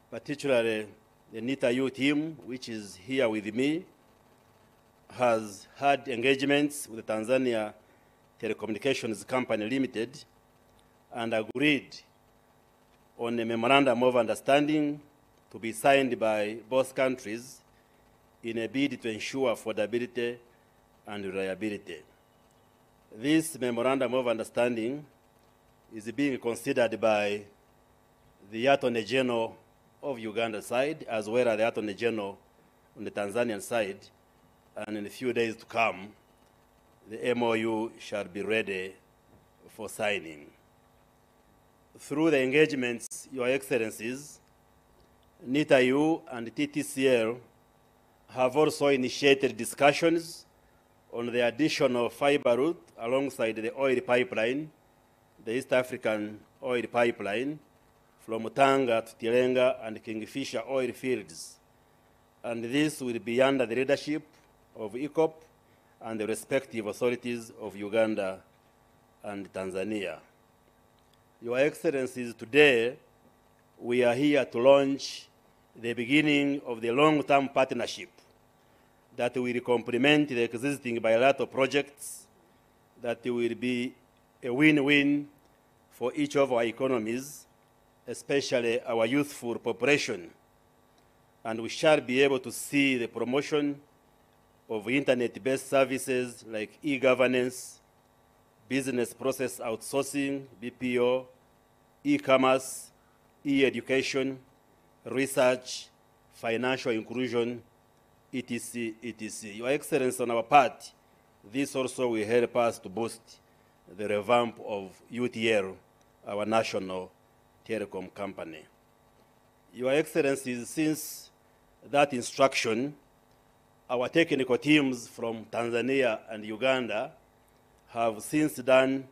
particularly the NITAU team, which is here with me, has had engagements with the Tanzania Telecommunications Company Limited, and agreed on a memorandum of understanding to be signed by both countries in a bid to ensure affordability and reliability. This memorandum of understanding is being considered by the Attorney General of Uganda side, as well as the Attorney General on the Tanzanian side, and in a few days to come, the MOU shall be ready for signing. Through the engagements, Your Excellencies, NITAU and TTCL have also initiated discussions on the additional fiber route alongside the oil pipeline, the East African oil pipeline, from Tanga to Tilenga and Kingfisher oil fields. And this will be under the leadership of 𝒂𝒂𝒂 and the respective authorities of Uganda and Tanzania. Your Excellencies, today we are here to launch the beginning of the long-term partnership that will complement the existing bilateral projects, that will be a win-win for each of our economies, especially our youthful population. And we shall be able to see the promotion of internet-based services like e-governance, business process outsourcing, BPO, e-commerce, e-education, research, financial inclusion, etc., etc. Your Excellency, on our part, this also will help us to boost the revamp of UTL, our national telecom company. Your Excellency, since that instruction, our technical teams from Tanzania and Uganda have since done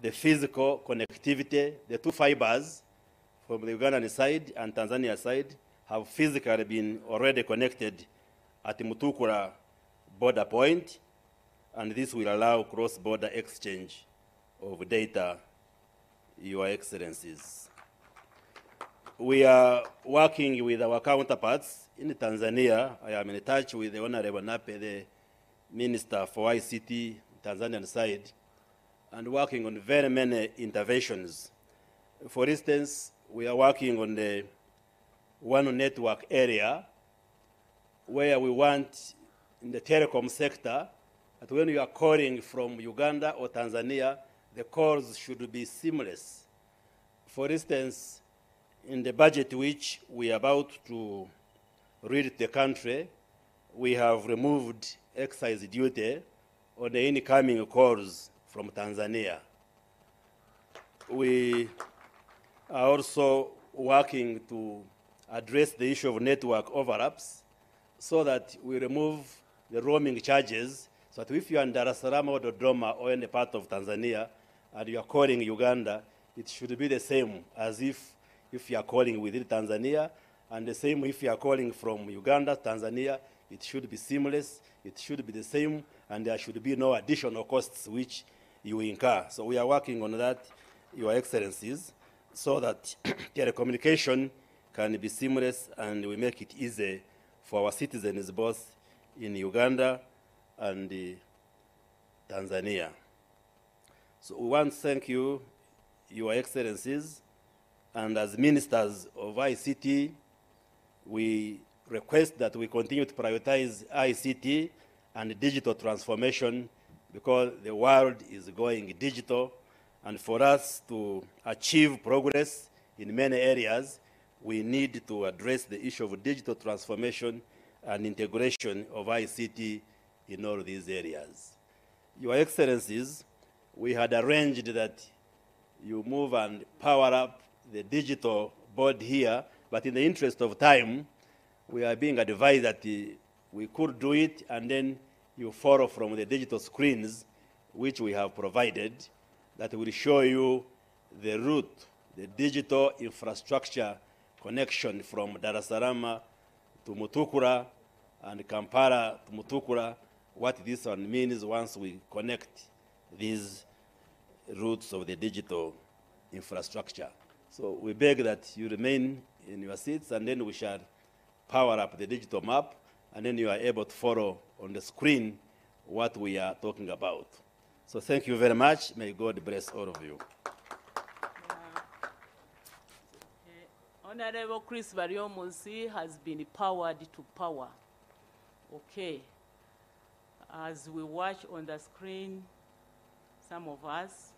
the physical connectivity. The two fibers from the Ugandan side and Tanzania side have physically been already connected at the Mutukula border point, and this will allow cross-border exchange of data, Your Excellencies. We are working with our counterparts in Tanzania. I am in touch with the Honorable Nape, the Minister for ICT, Tanzanian side, and working on very many interventions. For instance, we are working on the one network area where we want in the telecom sector that when you are calling from Uganda or Tanzania, the calls should be seamless. For instance, in the budget which we are about to read to the country, we have removed excise duty on the incoming calls from Tanzania. We are also working to address the issue of network overlaps so that we remove the roaming charges, so that if you are in Dar es Salaam or Dodoma or any part of Tanzania and you are calling Uganda, it should be the same as if you are calling within Tanzania, and the same if you are calling from Uganda, Tanzania, it should be seamless, it should be the same, and there should be no additional costs which you incur. So we are working on that, Your Excellencies, so that telecommunication can be seamless and we make it easy for our citizens both in Uganda and Tanzania. So we want to thank you, Your Excellencies, and as ministers of ICT, we request that we continue to prioritize ICT and digital transformation because the world is going digital, and for us to achieve progress in many areas, we need to address the issue of digital transformation and integration of ICT in all these areas. Your Excellencies, we had arranged that you move and power up the digital board here, but in the interest of time, we are being advised that we could do it and then you follow from the digital screens which we have provided that will show you the route, the digital infrastructure connection from Dar es Salaam to Mutukula and Kampala to Mutukula, what this one means once we connect these routes of the digital infrastructure. So we beg that you remain in your seats, and then we shall power up the digital map, and then you are able to follow on the screen what we are talking about. So thank you very much. May God bless all of you. Honorable 𝒓𝒊𝒈𝒉𝒕 has been powered to power. Okay. As we watch on the screen, some of us,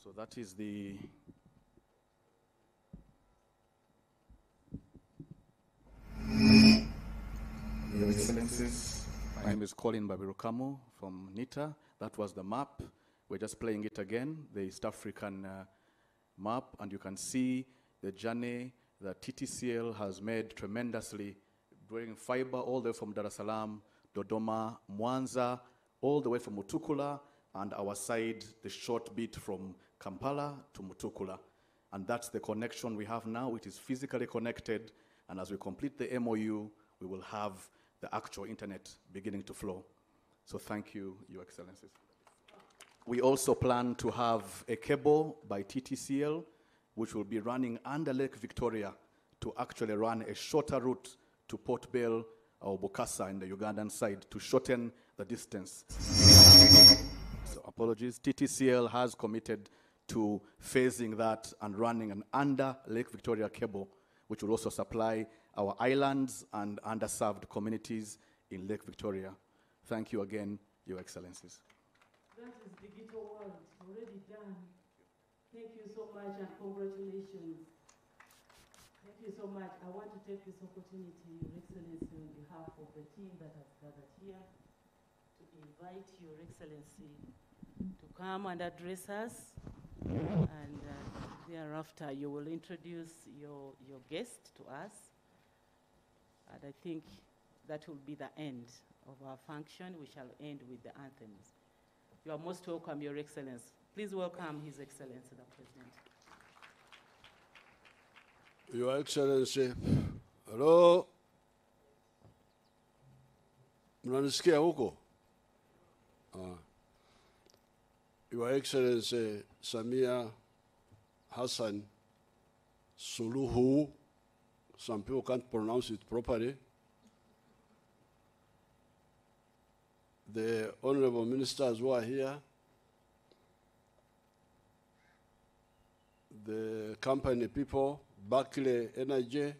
so that is the Your Excellencies, my name is Colin Babirukamu from NITA. That was the map. We're just playing it again, the East African map, and you can see the journey that TTCL has made tremendously, bringing fiber all the way from Dar es Salaam, Dodoma, MWANZA, all the way from Mutukula, and our side, the short bit from Kampala to Mutukula. And that's the connection we have now. It is physically connected, and as we complete the MOU, we will have the actual internet beginning to flow. So thank you, Your Excellencies. We also plan to have a cable by TTCL, which will be running under Lake Victoria to actually run a shorter route to Port Bell or Bokassa in the Ugandan side to shorten the distance. So apologies, TTCL has committed to phasing that and running an under Lake Victoria cable, which will also supply our islands and underserved communities in Lake Victoria. Thank you again, Your Excellencies. That is digital world, already done. Thank you so much and congratulations. Thank you so much. I want to take this opportunity, Your Excellency, on behalf of the team that has gathered here, to invite Your Excellency to come and address us. And thereafter, you will introduce your guest to us. And I think that will be the end of our function. We shall end with the anthems. You are most welcome, Your Excellency. Please welcome His Excellency, the President. Your Excellency, hello. Mnanisikia huko? Your Excellency Samia Hassan Suluhu, some people can't pronounce it properly. The honorable ministers who are here, the company people, Barclay Energy,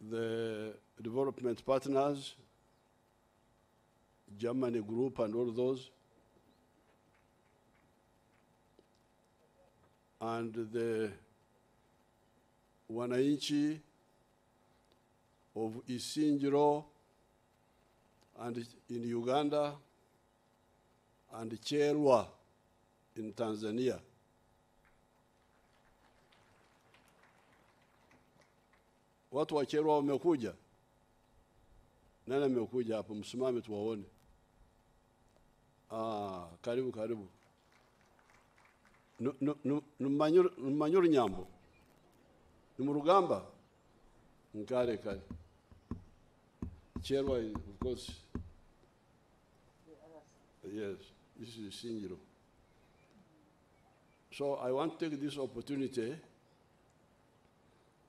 the development partners, Germany Group and all those, and the wananchi of Isingiro and in Uganda and 𝒓𝒊𝒈𝒉𝒕 in Tanzania. Watu wa 𝒓𝒊𝒈𝒉𝒕 wamekuja. Nani amekuja hapo? Msimame tuwaone. Karibu karibu. Numanyuru nyambo. Numurugamba. Nkare kare. 𝒓𝒊𝒈𝒉𝒕, of course. Yes, this is Isingiro. So I want to take this opportunity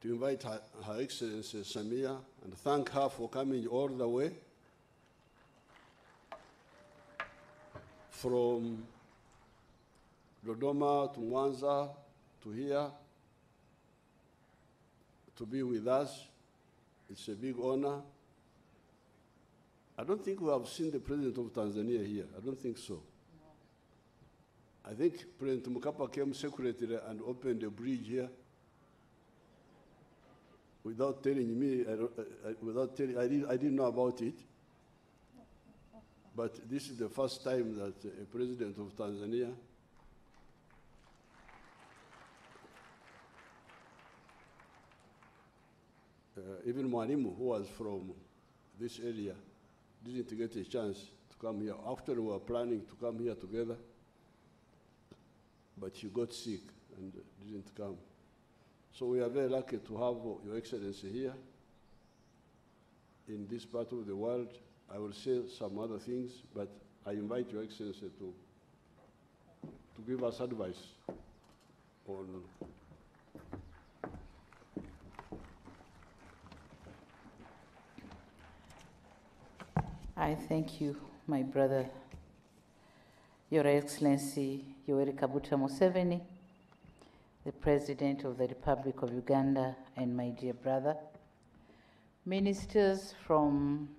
to invite Her Excellency Samia and thank her for coming all the way from Dodoma to MWANZA to here to be with us. It's a big honor. I don't think we have seen the President of Tanzania here. I don't think so. I think President Mkapa came secretary and opened a bridge here without telling me, I didn't know about it. But this is the first time that a President of Tanzania even Mwalimu, who was from this area, didn't get a chance to come here. After we were planning to come here together, but she got sick and didn't come. So we are very lucky to have Your Excellency here in this part of the world. I will say some other things, but I invite Your Excellency to give us advice on I thank you, my brother, Your Excellency Yoweri Kaguta Museveni, the President of the Republic of Uganda, and my dear brother, ministers from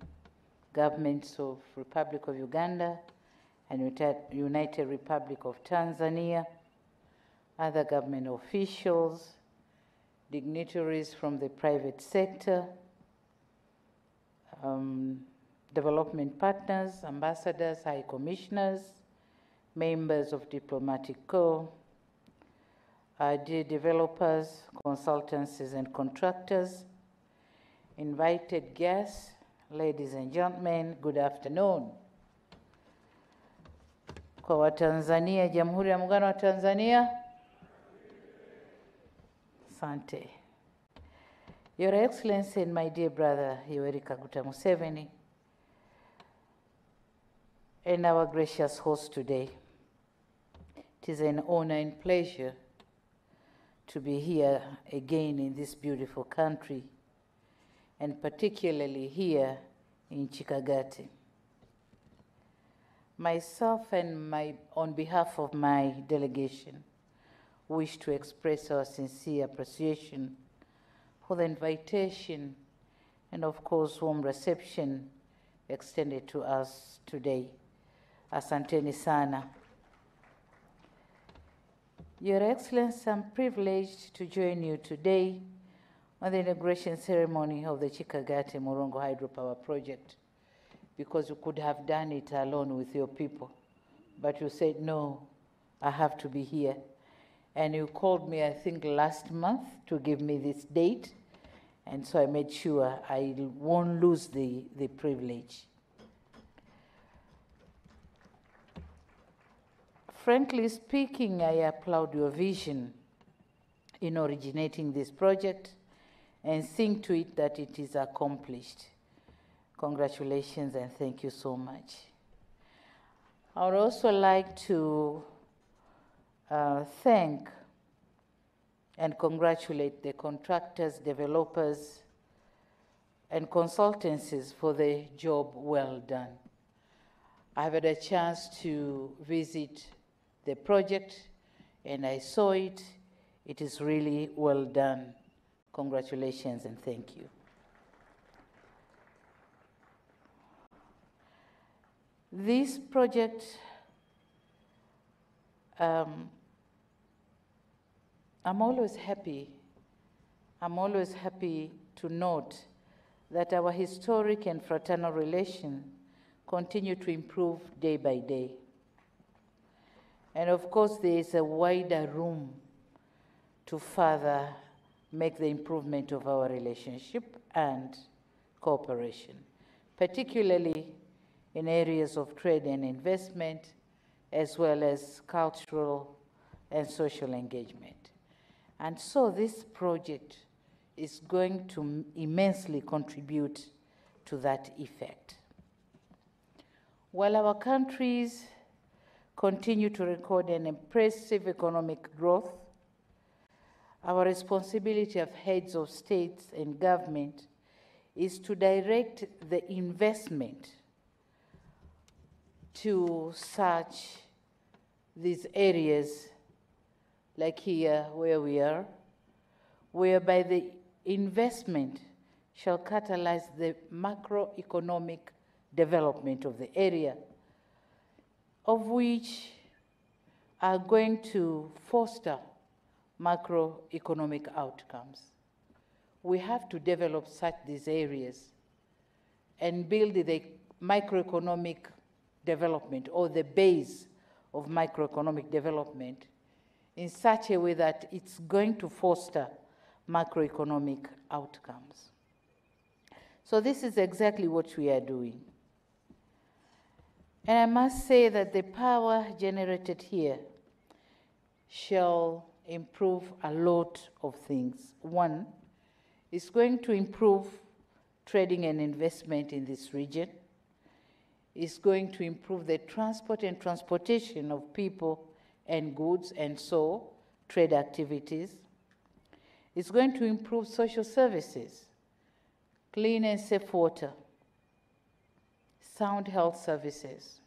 governments of Republic of Uganda and United Republic of Tanzania, other government officials, dignitaries from the private sector, development partners, ambassadors, high commissioners, members of diplomatic corps, dear developers, consultancies and contractors, invited guests, ladies and gentlemen, good afternoon. Kwa Watanzania, Jamhuri ya Muungano wa Tanzania. Asante. Your Excellency and my dear brother, Yoweri Kaguta Museveni, and our gracious host today, it is an honor and pleasure to be here again in this beautiful country, and particularly here in Kikagati. Myself and on behalf of my delegation, wish to express our sincere appreciation for the invitation and, of course, warm reception extended to us today. Asanteni sana. Your Excellency, I'm privileged to join you today on the inauguration ceremony of the Kikagati Morongo Hydropower Project, because you could have done it alone with your people. But you said, no, I have to be here. And you called me, I think, last month to give me this date. And so I made sure I won't lose the privilege. Frankly speaking, I applaud your vision in originating this project and seeing to it that it is accomplished. Congratulations and thank you so much. I would also like to thank and congratulate the contractors, developers, and consultancies for the job well done. I've had a chance to visit the project and I saw it. It is really well done. Congratulations and thank you. This project I'm always happy to note that our historic and fraternal relations continue to improve day by day. And of course, there is a wider room to further make the improvement of our relationship and cooperation, particularly in areas of trade and investment, as well as cultural and social engagement. And so this project is going to immensely contribute to that effect. While our countries continue to record an impressive economic growth, our responsibility of heads of states and government is to direct the investment to such these areas like here where we are, whereby the investment shall catalyze the macroeconomic development of the area, of which are going to foster macroeconomic outcomes. We have to develop such these areas and build the microeconomic development or the base of microeconomic development in such a way that it's going to foster macroeconomic outcomes. So this is exactly what we are doing. And I must say that the power generated here shall improve a lot of things. One, it's going to improve trading and investment in this region. It's going to improve the transport and transportation of people and goods, and so trade activities. It's going to improve social services, clean and safe water, sound health services,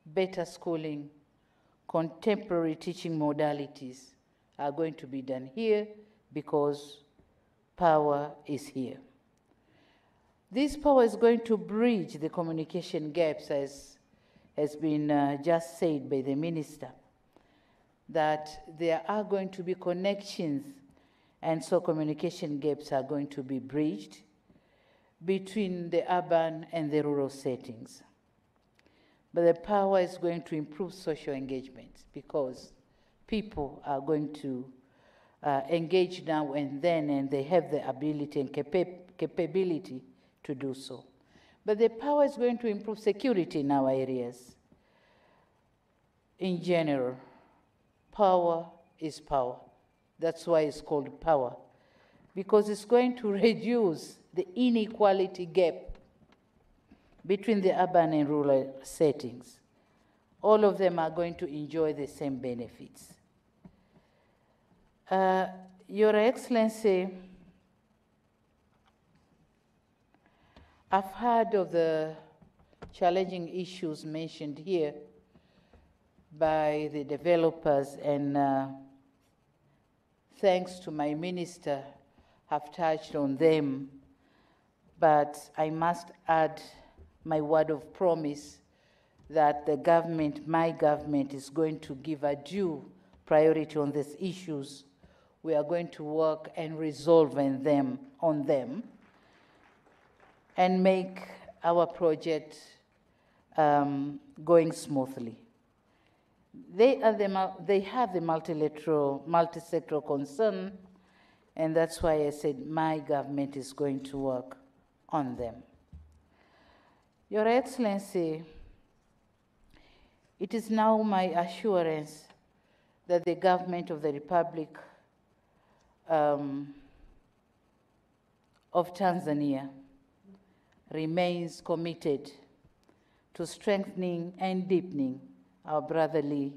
better schooling, contemporary teaching modalities are going to be done here because power is here. This power is going to bridge the communication gaps, as has been just said by the minister, that there are going to be connections, and so communication gaps are going to be bridged between the urban and the rural settings. But the power is going to improve social engagement because people are going to engage now and then, and they have the ability and capability to do so. But the power is going to improve security in our areas. In general, power is power. That's why it's called power. because it's going to reduce the inequality gap between the urban and rural settings. All of them are going to enjoy the same benefits. Your Excellency, I've heard of the challenging issues mentioned here by the developers, and thanks to my minister, have touched on them. But I must add my word of promise that the government, my government, is going to give a due priority on these issues. We are going to work and resolve on them and make our project going smoothly. They have the multi-sectoral concern, and that's why I said my government is going to work on them. Your Excellency, it is now my assurance that the government of the Republic of Tanzania remains committed to strengthening and deepening our brotherly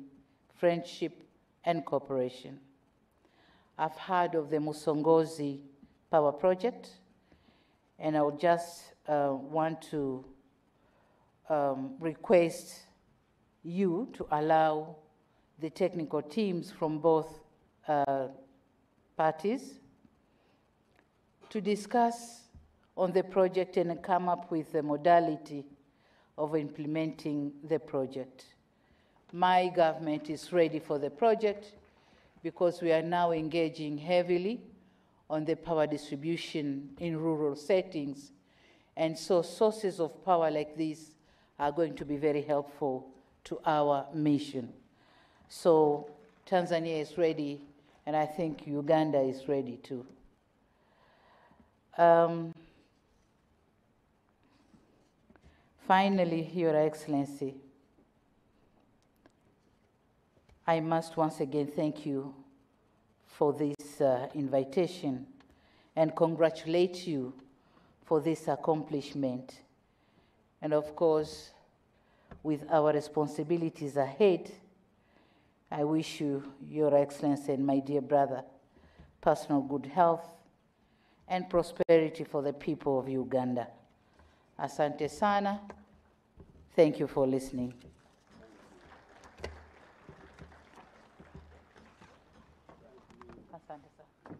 friendship and cooperation. I've heard of the Musongozi Power Project, and I would just want to request you to allow the technical teams from both parties to discuss on the project and come up with the modality of implementing the project. My government is ready for the project because we are now engaging heavily on the power distribution in rural settings, and so sources of power like this are going to be very helpful to our mission. So Tanzania is ready, and I think Uganda is ready too. Finally, Your Excellency, I must once again thank you for this invitation and congratulate you for this accomplishment. And of course, with our responsibilities ahead, I wish you, Your Excellency, and my dear brother, personal good health and prosperity for the people of Uganda. Asante sana. Thank you for listening. Asante sana.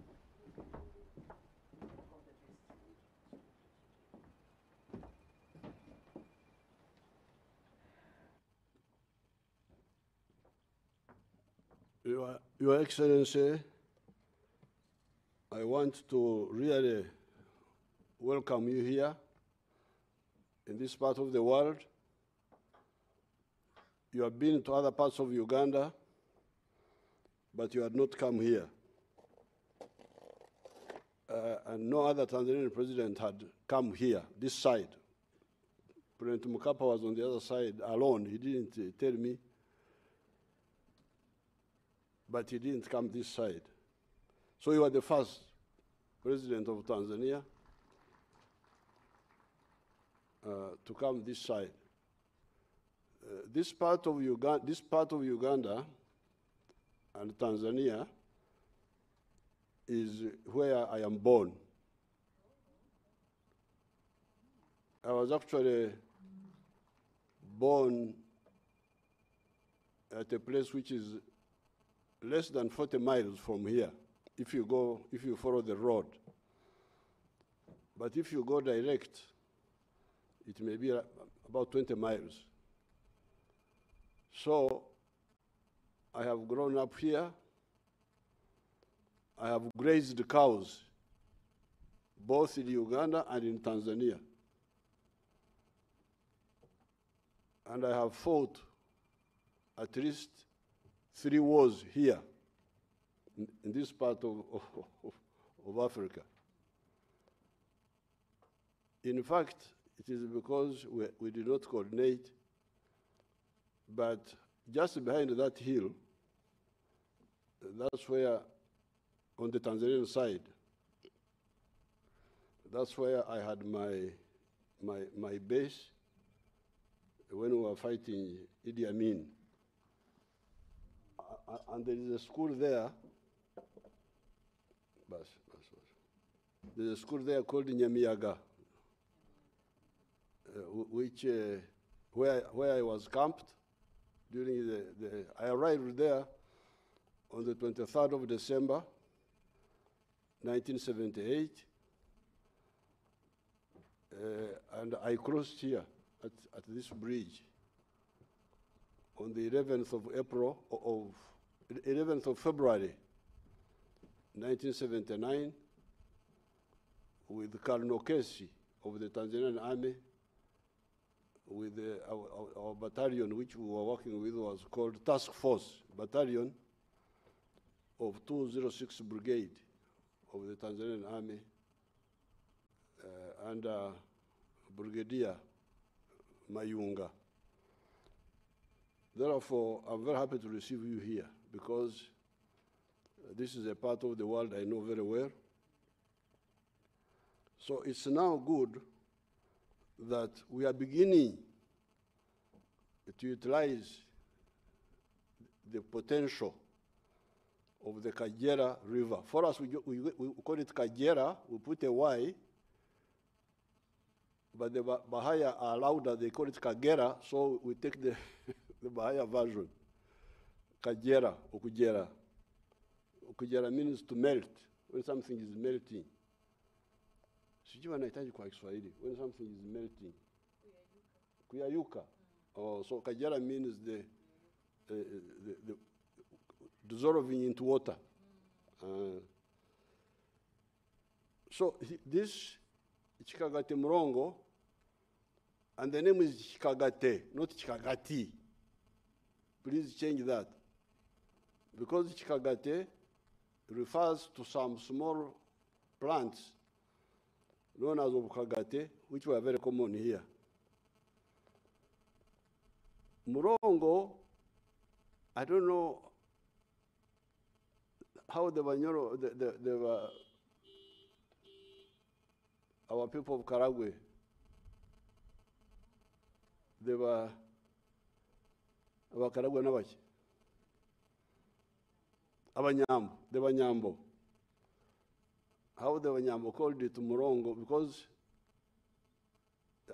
Your Excellency, I want to really welcome you here in this part of the world. You have been to other parts of Uganda, but you had not come here. And no other Tanzanian president had come here, this side. President Mkapa was on the other side alone. He didn't tell me, but he didn't come this side. So you are the first president of Tanzania to come this side. This part of Uganda and Tanzania is where I am born. I was actually born at a place which is less than 40 miles from here, if you follow the road. But if you go direct, it may be about 20 miles. So I have grown up here. I have grazed cows, both in Uganda and in Tanzania. And I have fought at least 3 wars here, in this part of Africa. In fact, it is because we did not coordinate, but just behind that hill, that's where, on the Tanzanian side, That's where I had my base when we were fighting Idi Amin. And there is a school there. There's a school there called 𝒓𝒊𝒈𝒉𝒕, where I was camped during I arrived there on the 23rd of December, 1978, and I crossed here at this bridge on the 11th of February, 1979, with Colonel Kesi of the Tanzanian Army, with our battalion, which we were working with, was called Task Force Battalion of 206 Brigade of the Tanzanian Army, under Brigadier Mayunga. Therefore, I'm very happy to receive you here, because this is a part of the world I know very well. So it's now good that we are beginning to utilize the potential of the Kagera River. For us, we call it Kagera, we put a Y, but the Bahaya are louder, they call it Kagera, so we take the Bahaya version. Kagera, Ukujera. Ukujera means to melt, when something is melting. Sijui wanahitaji kwa Kiswahili, when something is melting. Kuyayuka. Oh, so Kagera means the dissolving into water. So this Kikagati Mrongo, and the name is Kikagati, not Kikagati. Please change that. Because Kikagati refers to some small plants known as Kikagati, which were very common here. Mrongo, I don't know how the Banyoro, they were our people of Karagwe, they were our Karagwe Nabachi, Abanyambo, the Banyambo. How the Banyambo called it Mrongo, because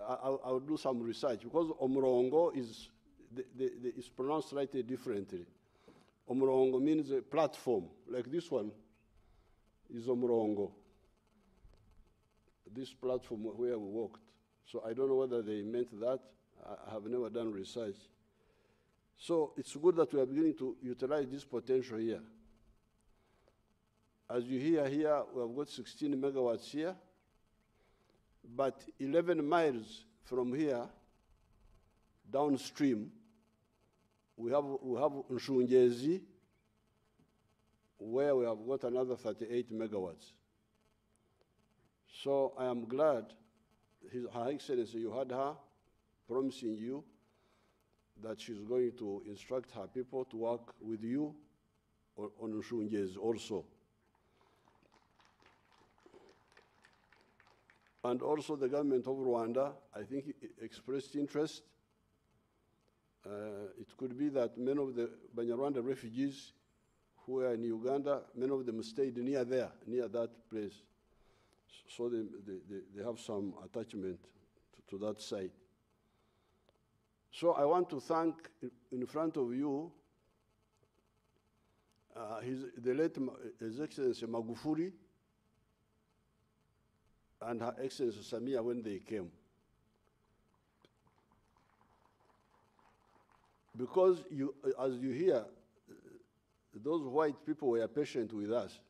I'll do some research, because Omrongo is is pronounced slightly differently. Omrongo means a platform, like this one is Omrongo. This platform where we walked. So I don't know whether they meant that. I have never done research. So it's good that we are beginning to utilize this potential here. As you hear here, we have got 16 megawatts here, but 11 miles from here, downstream, we have Nshungezi, where we have got another 38 megawatts. So I am glad Her Excellency, you had her promising you that she's going to instruct her people to work with you on Nshungezi also. And also the government of Rwanda, I think, expressed interest. It could be that many of the Banyarwanda refugees who are in Uganda, many of them stayed near there, near that place. So they have some attachment to that site. So I want to thank in front of you the late His Excellency Magufuli and Her Excellency Samia when they came. Because as you hear, those white people were patient with us.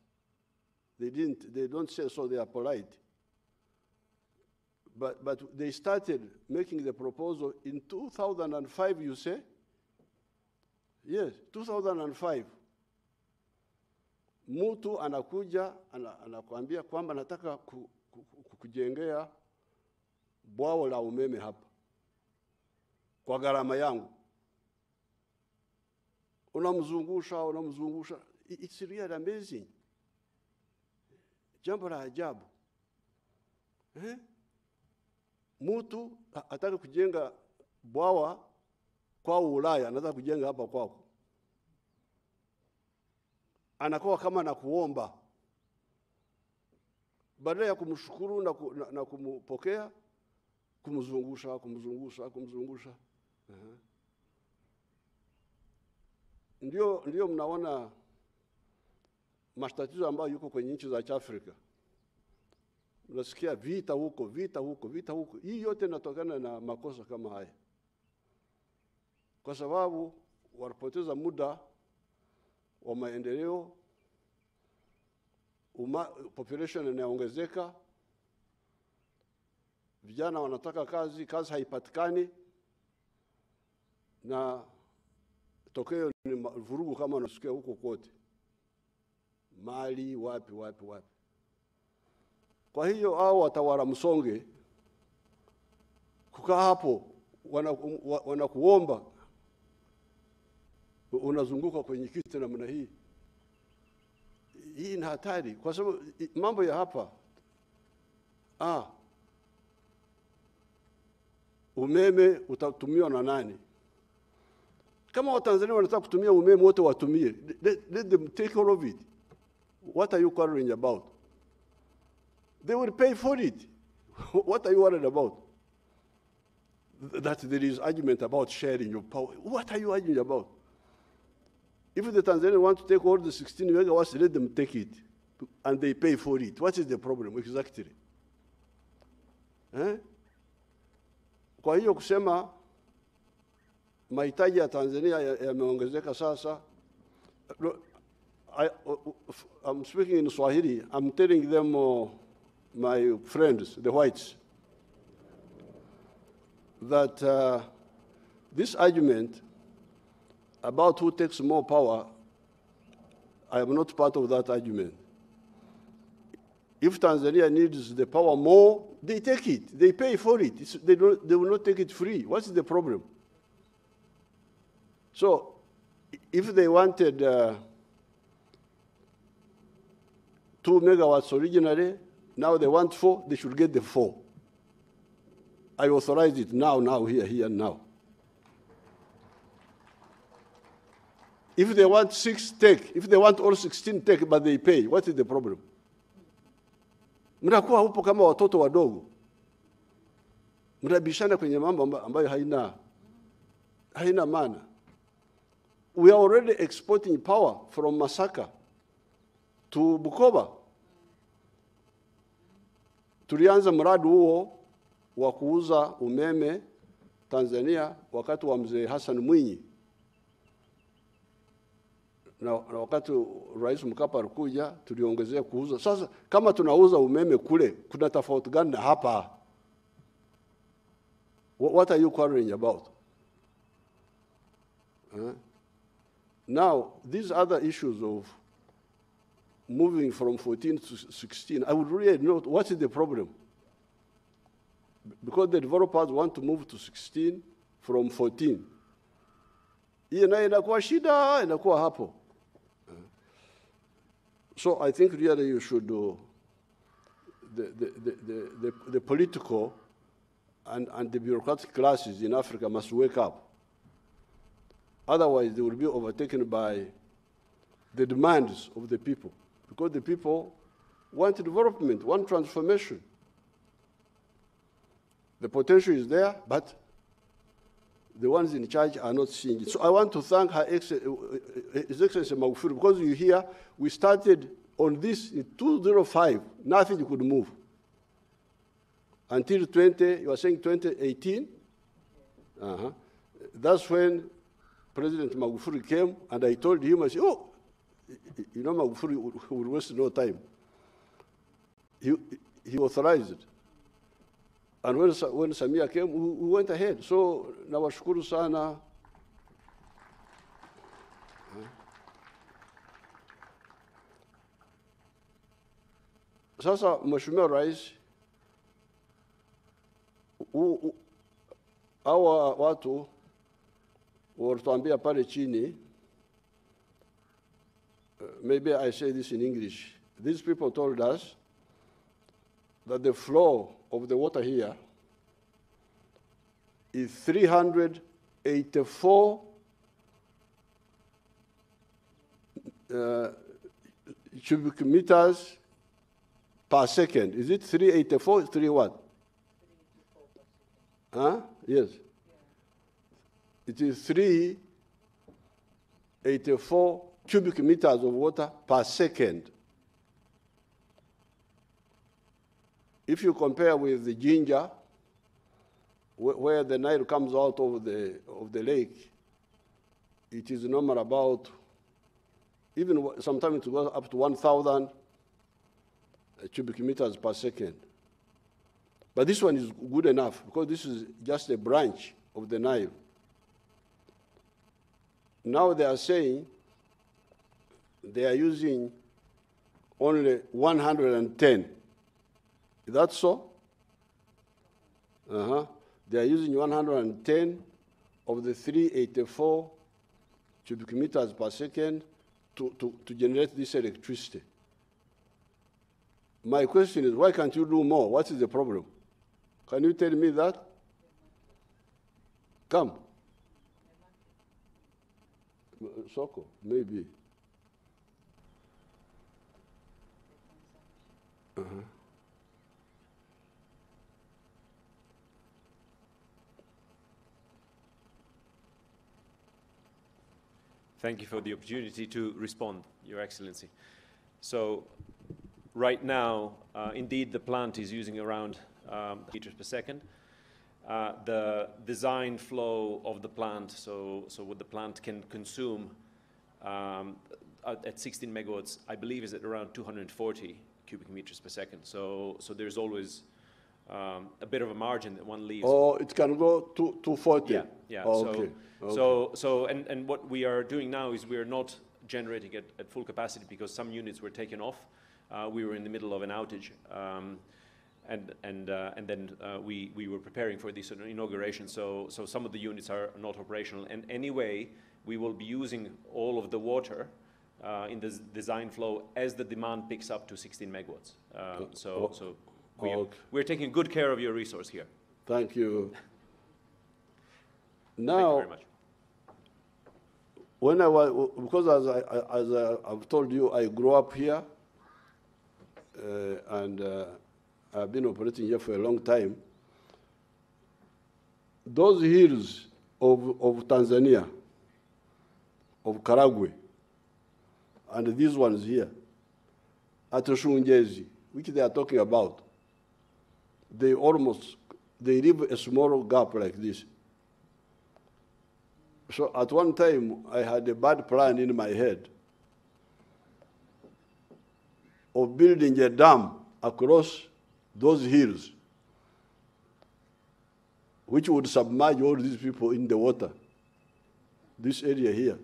They don't say so, they are polite. But they started making the proposal in 2005, you say? Yes, 2005. Mtu anakuja, anakuambia kwamba nataka kujengea bwawa la umeme hapa kwa gharama yangu. Unamzungusha. It's really amazing. Jambo la ajabu. Mtu ataka kujenga bwawa kwa Ulaya, anataka kujenga hapa kwako. Anakuwa kama na kuomba. Badala ya kumshukuru na kumpokea, kumzungusha. Ndio mnaona matatizo ambayo yuko kwenye nchi za Afrika. Unasikia vita huko. Hii yote inatokana na makosa kama haya. Kwa sababu wanapoteza muda wa maendeleo, population inaongezeka, vijana wanataka kazi haipatikani, na tokeo ni vurugu kama unasikia huko kote. Mali wapi. Kwa hiyo hao watawala msonge kukaa hapo wanakuomba, unazunguka kwenye kiti namna hii. Hii ni hatari kwa sababu mambo ya hapa umeme utatumiwa na nani? Kama Watanzania wanataka kutumia umeme wote watumie. Let them take all of it. What are you worrying about? They will pay for it. What are you worried about? That there is argument about sharing your power. What are you arguing about? If the Tanzanians want to take all the 16 megawatts, let them take it. And they pay for it. What is the problem exactly? Kwa hiyo kusema mahitaji ya Tanzania yameongezeka sasa. I'm speaking in Swahili. I'm telling them, my friends, the whites, that this argument about who takes more power, I am not part of that argument. If Tanzania needs the power more, they take it. They pay for it. They will not take it free. What's the problem? So, if they wanted 2 megawatts originally, now they want 4, they should get the 4. I authorize it now, here, now. If they want 6, take. If they want all 16, take, but they pay. What is the problem? Mnakuwa hupo kama watoto wadogo. Mnabishana kwenye mambo ambayo haina maana. We are already exporting power from Masaka to Bukoba. Tulianza mradi huo wa kuuza umeme Tanzania wakati wa mzee Hassan Mwinyi. Na wakati Rais Mkapa alikuja tuliongezea kuuza. Sasa kama tunauza umeme kule, kuna tofauti gani na hapa? What are you worrying about? Now, these other issues of moving from 14 to 16, I would really know what is the problem. Because the developers want to move to 16 from 14. Hii nayo inakuwa shida, inakuwa hapo. So I think really you should do the political and the bureaucratic classes in Africa must wake up. Otherwise, they will be overtaken by the demands of the people, because the people want development, want transformation. The potential is there, but the ones in charge are not seeing it. So I want to thank His Excellency Magufuli, because you hear, we started on this in 2005, nothing could move. Until you are saying 2018? That's when President Magufuli came, and I told him, I said, oh, you know, Magufuli will waste no time. He authorized it. And when Samia came, we went ahead. So, nawashukuru sana. Sasa, Mheshimiwa Rais, hawa watu walituambia pale chini, maybe I say this in English. These people told us that the flow of the water here is 384 cubic meters per second. Is it 384? 3 what? Huh? Yes. It is 384 cubic meters of water per second. If you compare with the Jinja, where the Nile comes out of the lake, it is normal about, even sometimes it goes up to 1,000 cubic meters per second. But this one is good enough because this is just a branch of the Nile. Now they are saying they are using only 110. Is that so? They are using 110 of the 384 cubic meters per second to generate this electricity. My question is, why can't you do more? What is the problem? Can you tell me that? Come. Soko, maybe. Thank you for the opportunity to respond, Your Excellency. So, right now, indeed, the plant is using around meters per second. The design flow of the plant, so what the plant can consume at 16 megawatts, I believe is at around 240 cubic meters per second. So there's always a bit of a margin that one leaves. Oh, it can go to 240? Yeah, yeah. Oh, okay. And what we are doing now is we are not generating at full capacity because some units were taken off. We were in the middle of an outage. And then we were preparing for this inauguration, so some of the units are not operational. And anyway, we will be using all of the water in the design flow as the demand picks up to 16 megawatts. We're taking good care of your resource here. Thank you. Now, thank you very much. When I was, because as I've told you, I grew up here, and I've been operating here for a long time. Those hills of Tanzania, of Karagwe, and these ones here, at Shungezi, which they are talking about, they leave a small gap like this. So at one time, I had a bad plan in my head of building a dam across those hills, which would submerge all these people in the water, this area here,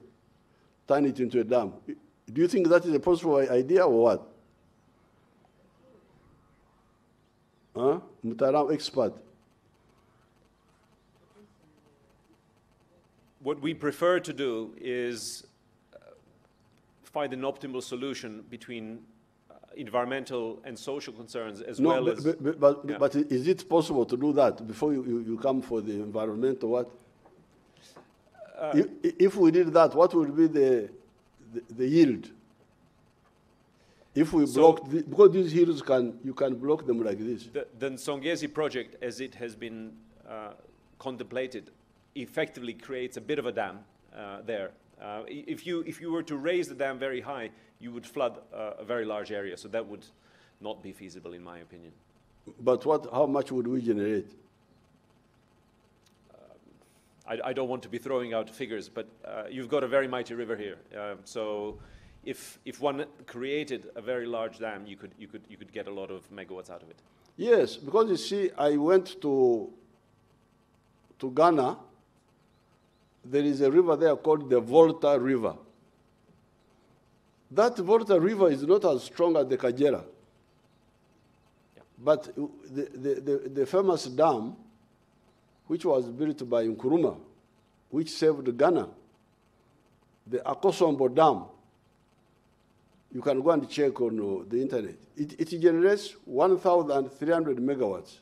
turn it into a dam. Do you think that is a possible idea or what? Huh? Mutaram expert. What we prefer to do is find an optimal solution between environmental and social concerns as well as... But is it possible to do that before you come for the environment or what? If we did that, what would be the yield? If we block, because these hills you can block them like this. The Nsongezi project, as it has been contemplated, effectively creates a bit of a dam there. If you were to raise the dam very high, you would flood a very large area, so that would not be feasible, in my opinion. But how much would we generate? I don't want to be throwing out figures, but you've got a very mighty river here. So if one created a very large dam, you could get a lot of megawatts out of it. Yes, because you see, I went to Ghana. There is a river there called the Volta River. That Volta River is not as strong as the Kagera. Yeah. But the famous dam, which was built by Nkrumah, which saved Ghana, the Akosombo Dam, You can go and check on the internet. It generates 1,300 megawatts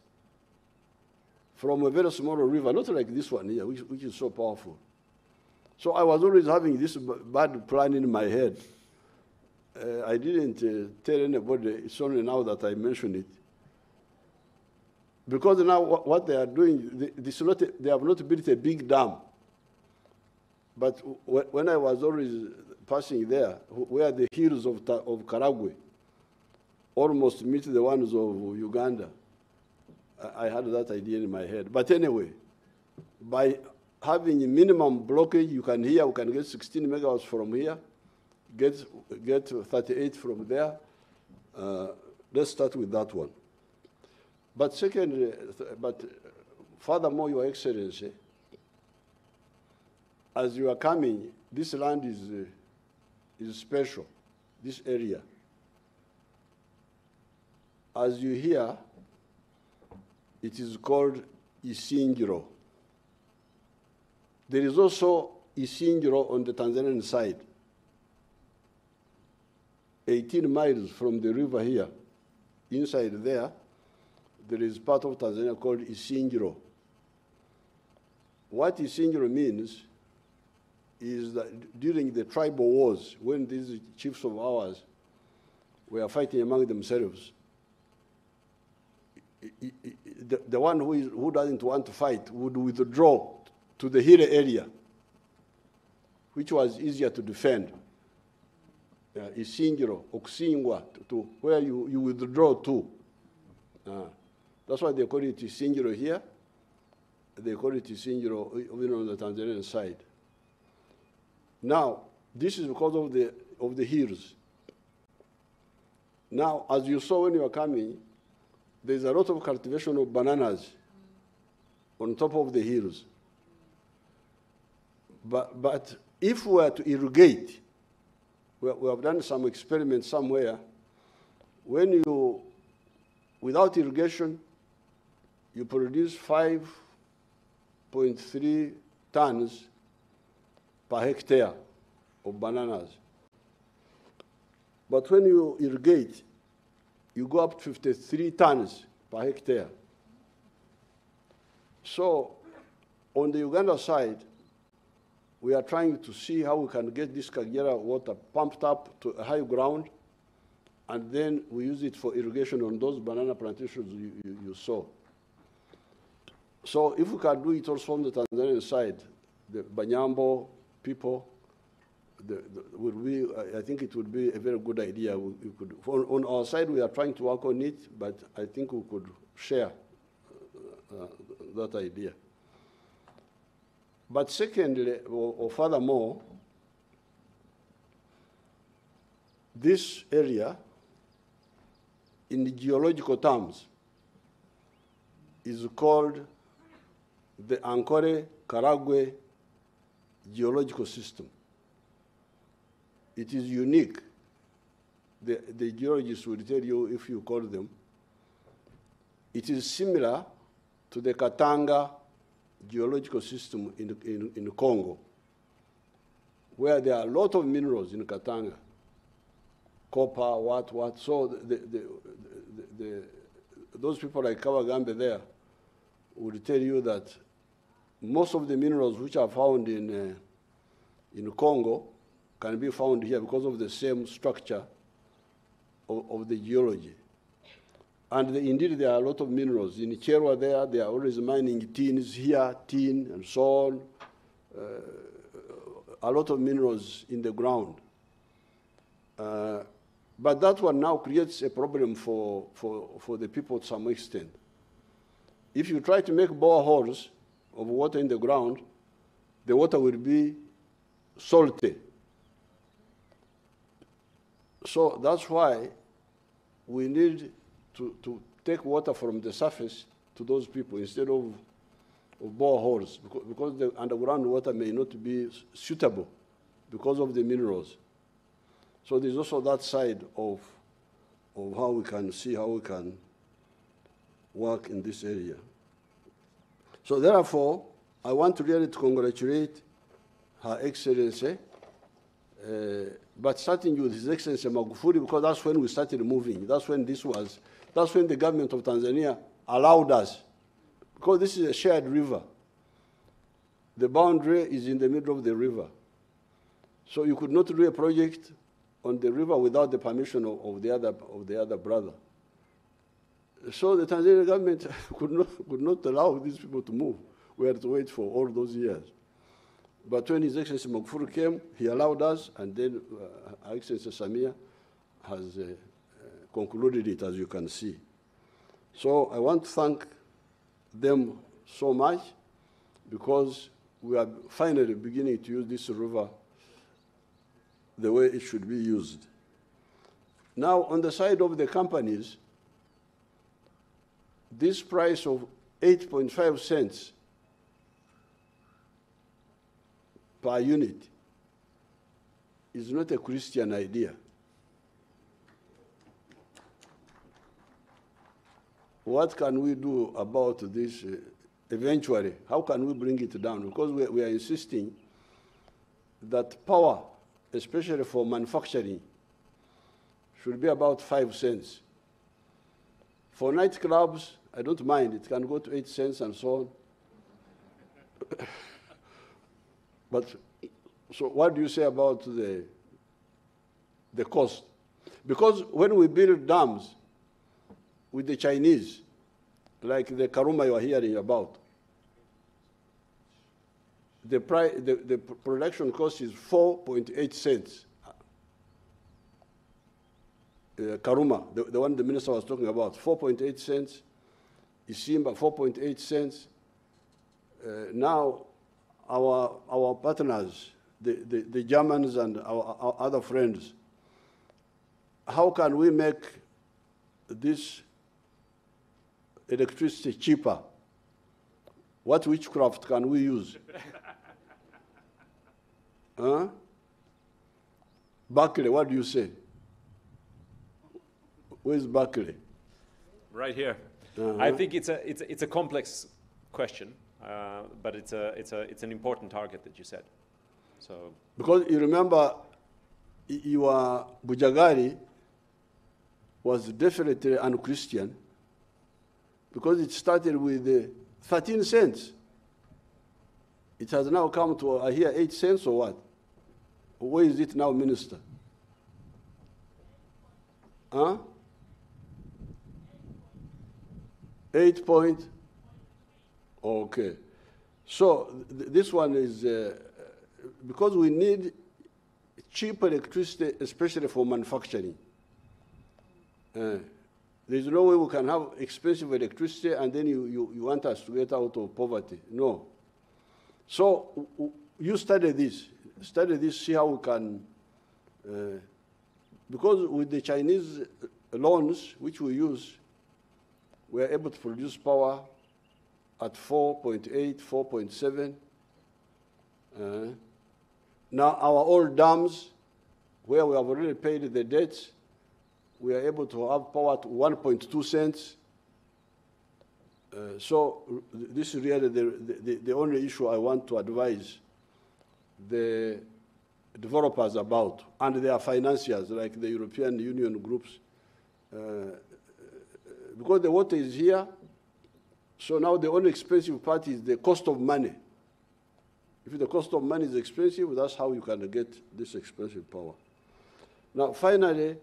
from a very small river, not like this one here, which is so powerful. So I was always having this bad plan in my head. I didn't tell anybody, it's only now that I mention it. Because now what they are doing, they have not built a big dam. But when I was always passing there, where the hills of Karagwe almost meet the ones of Uganda, I had that idea in my head. But anyway, by having a minimum blockage, we can get 16 megawatts from here, get 38 from there. Let's start with that one. But secondly, furthermore, Your Excellency, as you are coming, this land is special, this area. As you hear, it is called Isingiro. There is also Isingiro on the Tanzanian side, 18 miles from the river here. Inside there is part of Tanzania called Isingiro. What Isingiro means is that during the tribal wars, when these chiefs of ours were fighting among themselves, the one who doesn't want to fight would withdraw to the hill area, which was easier to defend. Isingiro, Okusingwa, to where you withdraw to. That's why they call it Isingiro here. They call it Isingiro even on the Tanzanian side. Now, this is because of the hills. Now, as you saw when you were coming, there's a lot of cultivation of bananas on top of the hills. But if we were to irrigate, we have done some experiments somewhere, without irrigation, you produce 5.3 tons per hectare of bananas. But when you irrigate, you go up to 53 tons per hectare. So on the Uganda side, we are trying to see how we can get this Kagera water pumped up to a high ground, and then we use it for irrigation on those banana plantations you saw. So if we can do it also on the Tanzanian side, the Banyambo people, I think it would be a very good idea. We could, on our side, we are trying to work on it, but I think we could share that idea. But secondly, or furthermore, this area, in the geological terms, is called the Ankole-Karagwe geological system. It is unique. The geologists will tell you if you call them. It is similar to the Katanga geological system in Congo, where there are a lot of minerals in Katanga, copper, what. So those people like Kawagambe there would tell you that most of the minerals which are found in Congo can be found here because of the same structure of the geology. And indeed, there are a lot of minerals. In Cherwa there, they are always mining tins here, tin, and so on. A lot of minerals in the ground. But that one now creates a problem for the people to some extent. If you try to make boreholes of water in the ground, the water will be salty. So that's why we need to take water from the surface to those people instead of boreholes, because the underground water may not be suitable because of the minerals. So there's also that side of how we can see how we can work in this area. So therefore, I want really to congratulate Her Excellency, But starting with His Excellency Magufuli, because that's when we started moving. That's when the government of Tanzania allowed us, because this is a shared river. The boundary is in the middle of the river. So you could not do a project on the river without the permission of the other brother. So the Tanzanian government could not allow these people to move. We had to wait for all those years. But when His Excellency Magufuli came, he allowed us, and then Her Excellency Samia has concluded it, as you can see. So I want to thank them so much, because we are finally beginning to use this river the way it should be used. Now, on the side of the companies, this price of 8.5 cents per unit is not a Christian idea. What can we do about this eventually? How can we bring it down? Because we are insisting that power, especially for manufacturing, should be about 5 cents. For nightclubs, I don't mind. It can go to 8 cents and so on. But so what do you say about the cost? Because when we build dams with the Chinese, like the Karuma you are hearing about, the production cost is 4.8 cents. Karuma, the one the minister was talking about, 4.8 cents. Isimba, 4.8 cents. Now, our partners, the Germans and our other friends, how can we make this electricity cheaper? What witchcraft can we use? Huh? Berkeley, what do you say? Where's Berkeley? Right here. I think it's a complex question, but it's an important target that you said. So because you remember, your Bujagari was definitely un-Christian, because it started with 13 cents. It has now come to, I hear, 8 cents or what? Where is it now, Minister? Huh? 8 point? Okay. So this one is, because we need cheap electricity, especially for manufacturing. There's no way we can have expensive electricity and then you want us to get out of poverty. No. So you study this, see how we can, because with the Chinese loans, which we use, we are able to produce power at 4.8, 4.7. Now our old dams, where we have already paid the debts, we are able to have power at 1.2 cents. So this is really the only issue I want to advise the developers about, and their financiers, like the European Union groups. Because the water is here, so now the only expensive part is the cost of money. If the cost of money is expensive, that's how you can get this expensive power. Now, finally,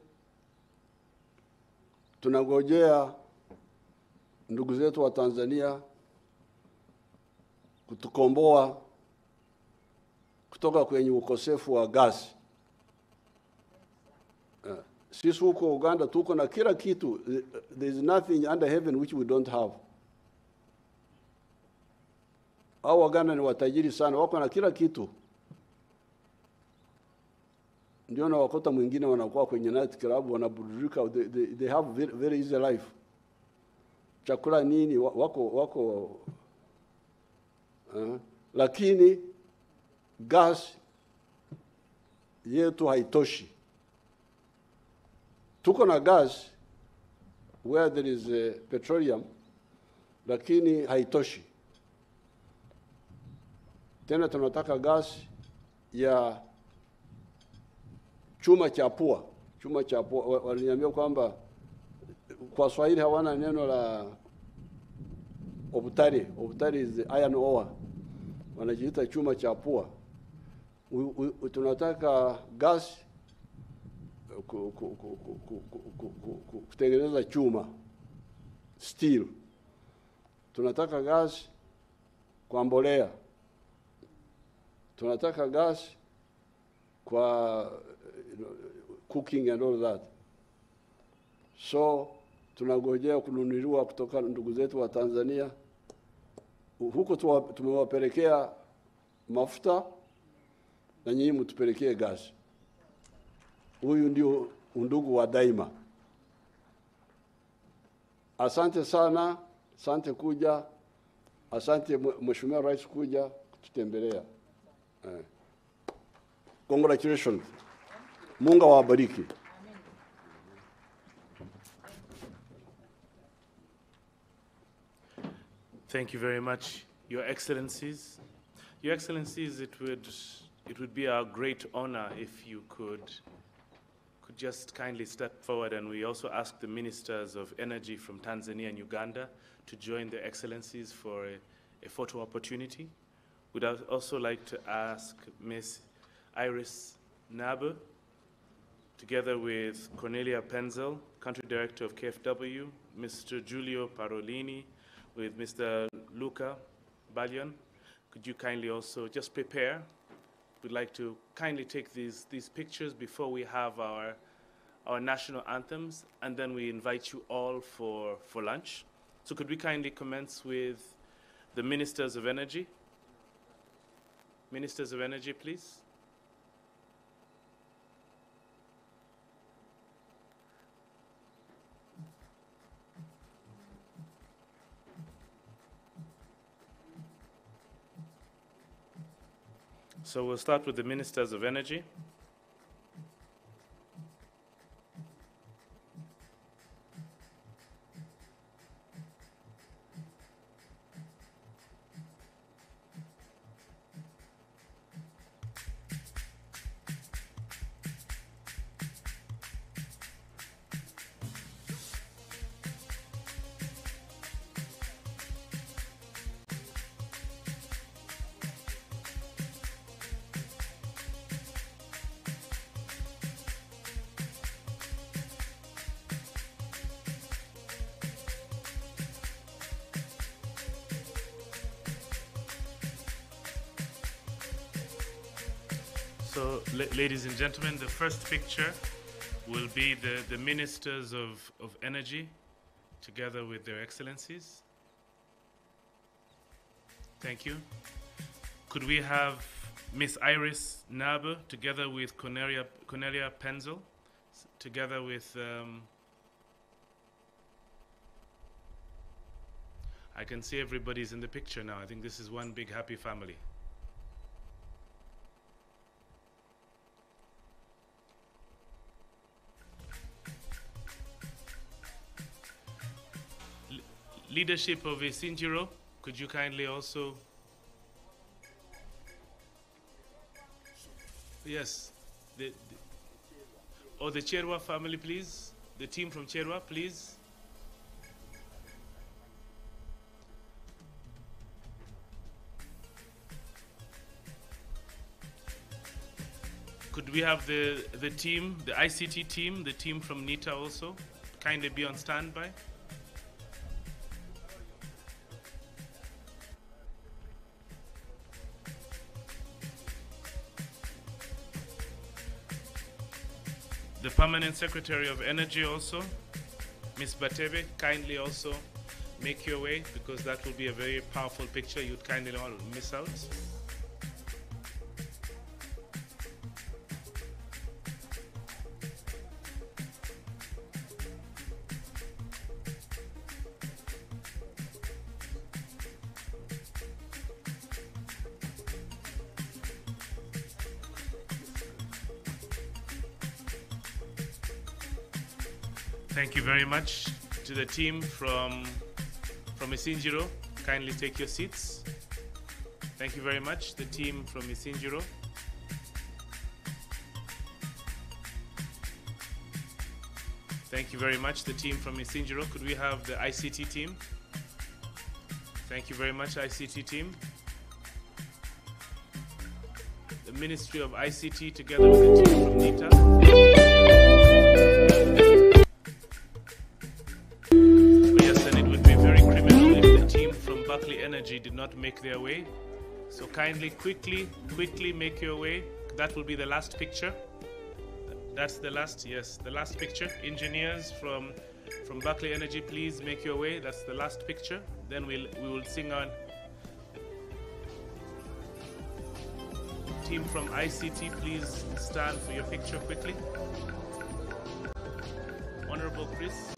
tunangojea ndugu zetu wa Tanzania kutukomboa kutoka kwenye ukosefu wa gasi. Sisi huko Uganda tuko na kila kitu. There is nothing under heaven which we don't have. Hao Waganda ni watajiri sana, wako na kila kitu. Ndio na wakota mwingine wanakuwa kwenye night club wanaburudika, they have very easy life. Chakula nini wako lakini gas yetu haitoshi. Tuko na gas where there is petroleum, lakini haitoshi. Tena tunataka gas ya chuma cha pua. Waliniambia kwamba kwa Swahili hawana neno la obutari. Obutari is iron ore. Wanajiita chuma cha pua. Tunataka gas kutengeneza chuma, steel. Tunataka gas kwa mbolea. Tunataka gas kwa cooking and all that. So tunagojea kununuliwa kutoka ndugu zetu wa Tanzania. Huko tumewapelekea mafuta na nyinyi mtupelekee gas. Huyu ndio undugu wa daima. Asante sana, asante kuja, asante Mheshimiwa Rais kuja kututembelea. Congratulations. Mungu awabariki. Thank you very much, Your Excellencies. Your Excellencies, it would be our great honor if you could just kindly step forward, and we also ask the Ministers of Energy from Tanzania and Uganda to join their Excellencies for a photo opportunity. We'd also like to ask Ms. Iris Nabe, together with Cornelia Penzel, Country Director of KFW, Mr. Giulio Parolini, with Mr. Luca Baglion. Could you kindly also just prepare? We'd like to kindly take these pictures before we have our national anthems, and then we invite you all for lunch. So could we kindly commence with the Ministers of Energy? Ministers of Energy, please. So we'll start with the Ministers of Energy. So, ladies and gentlemen, the first picture will be the Ministers of Energy together with their Excellencies. Thank you. Could we have Miss Iris Nabe together with Cornelia Penzel, together with I can see everybody's in the picture now. I think this is one big happy family. Leadership of 𝒉𝒂𝒔𝒂𝒄, could you kindly also? Yes. The 𝒓𝒊𝒈𝒉𝒕 family, please. The team from 𝒓𝒊𝒈𝒉𝒕, please. Could we have the team, the ICT team, the team from NITA also, kindly be on standby? The Permanent Secretary of Energy also, Ms. Batebe, kindly also make your way, because that will be a very powerful picture you'd kindly not miss out. Thank you very much to the team from 𝒉𝒂𝒔𝒂𝒄. Kindly take your seats. Thank you very much, the team from 𝒉𝒂𝒔𝒂𝒄. Thank you very much, the team from Isinjiro. Could we have the ICT team? Thank you very much, ICT team. The Ministry of ICT together with the team from NITA. But yes, and it would be very criminal if the team from Buckley Energy did not make their way. So kindly, quickly make your way. That will be the last picture. That's the last, yes, the last picture. Engineers from Buckley Energy, please make your way. That's the last picture. Then we will sing on. Team from ICT, please stand for your picture quickly. Honorable Chris.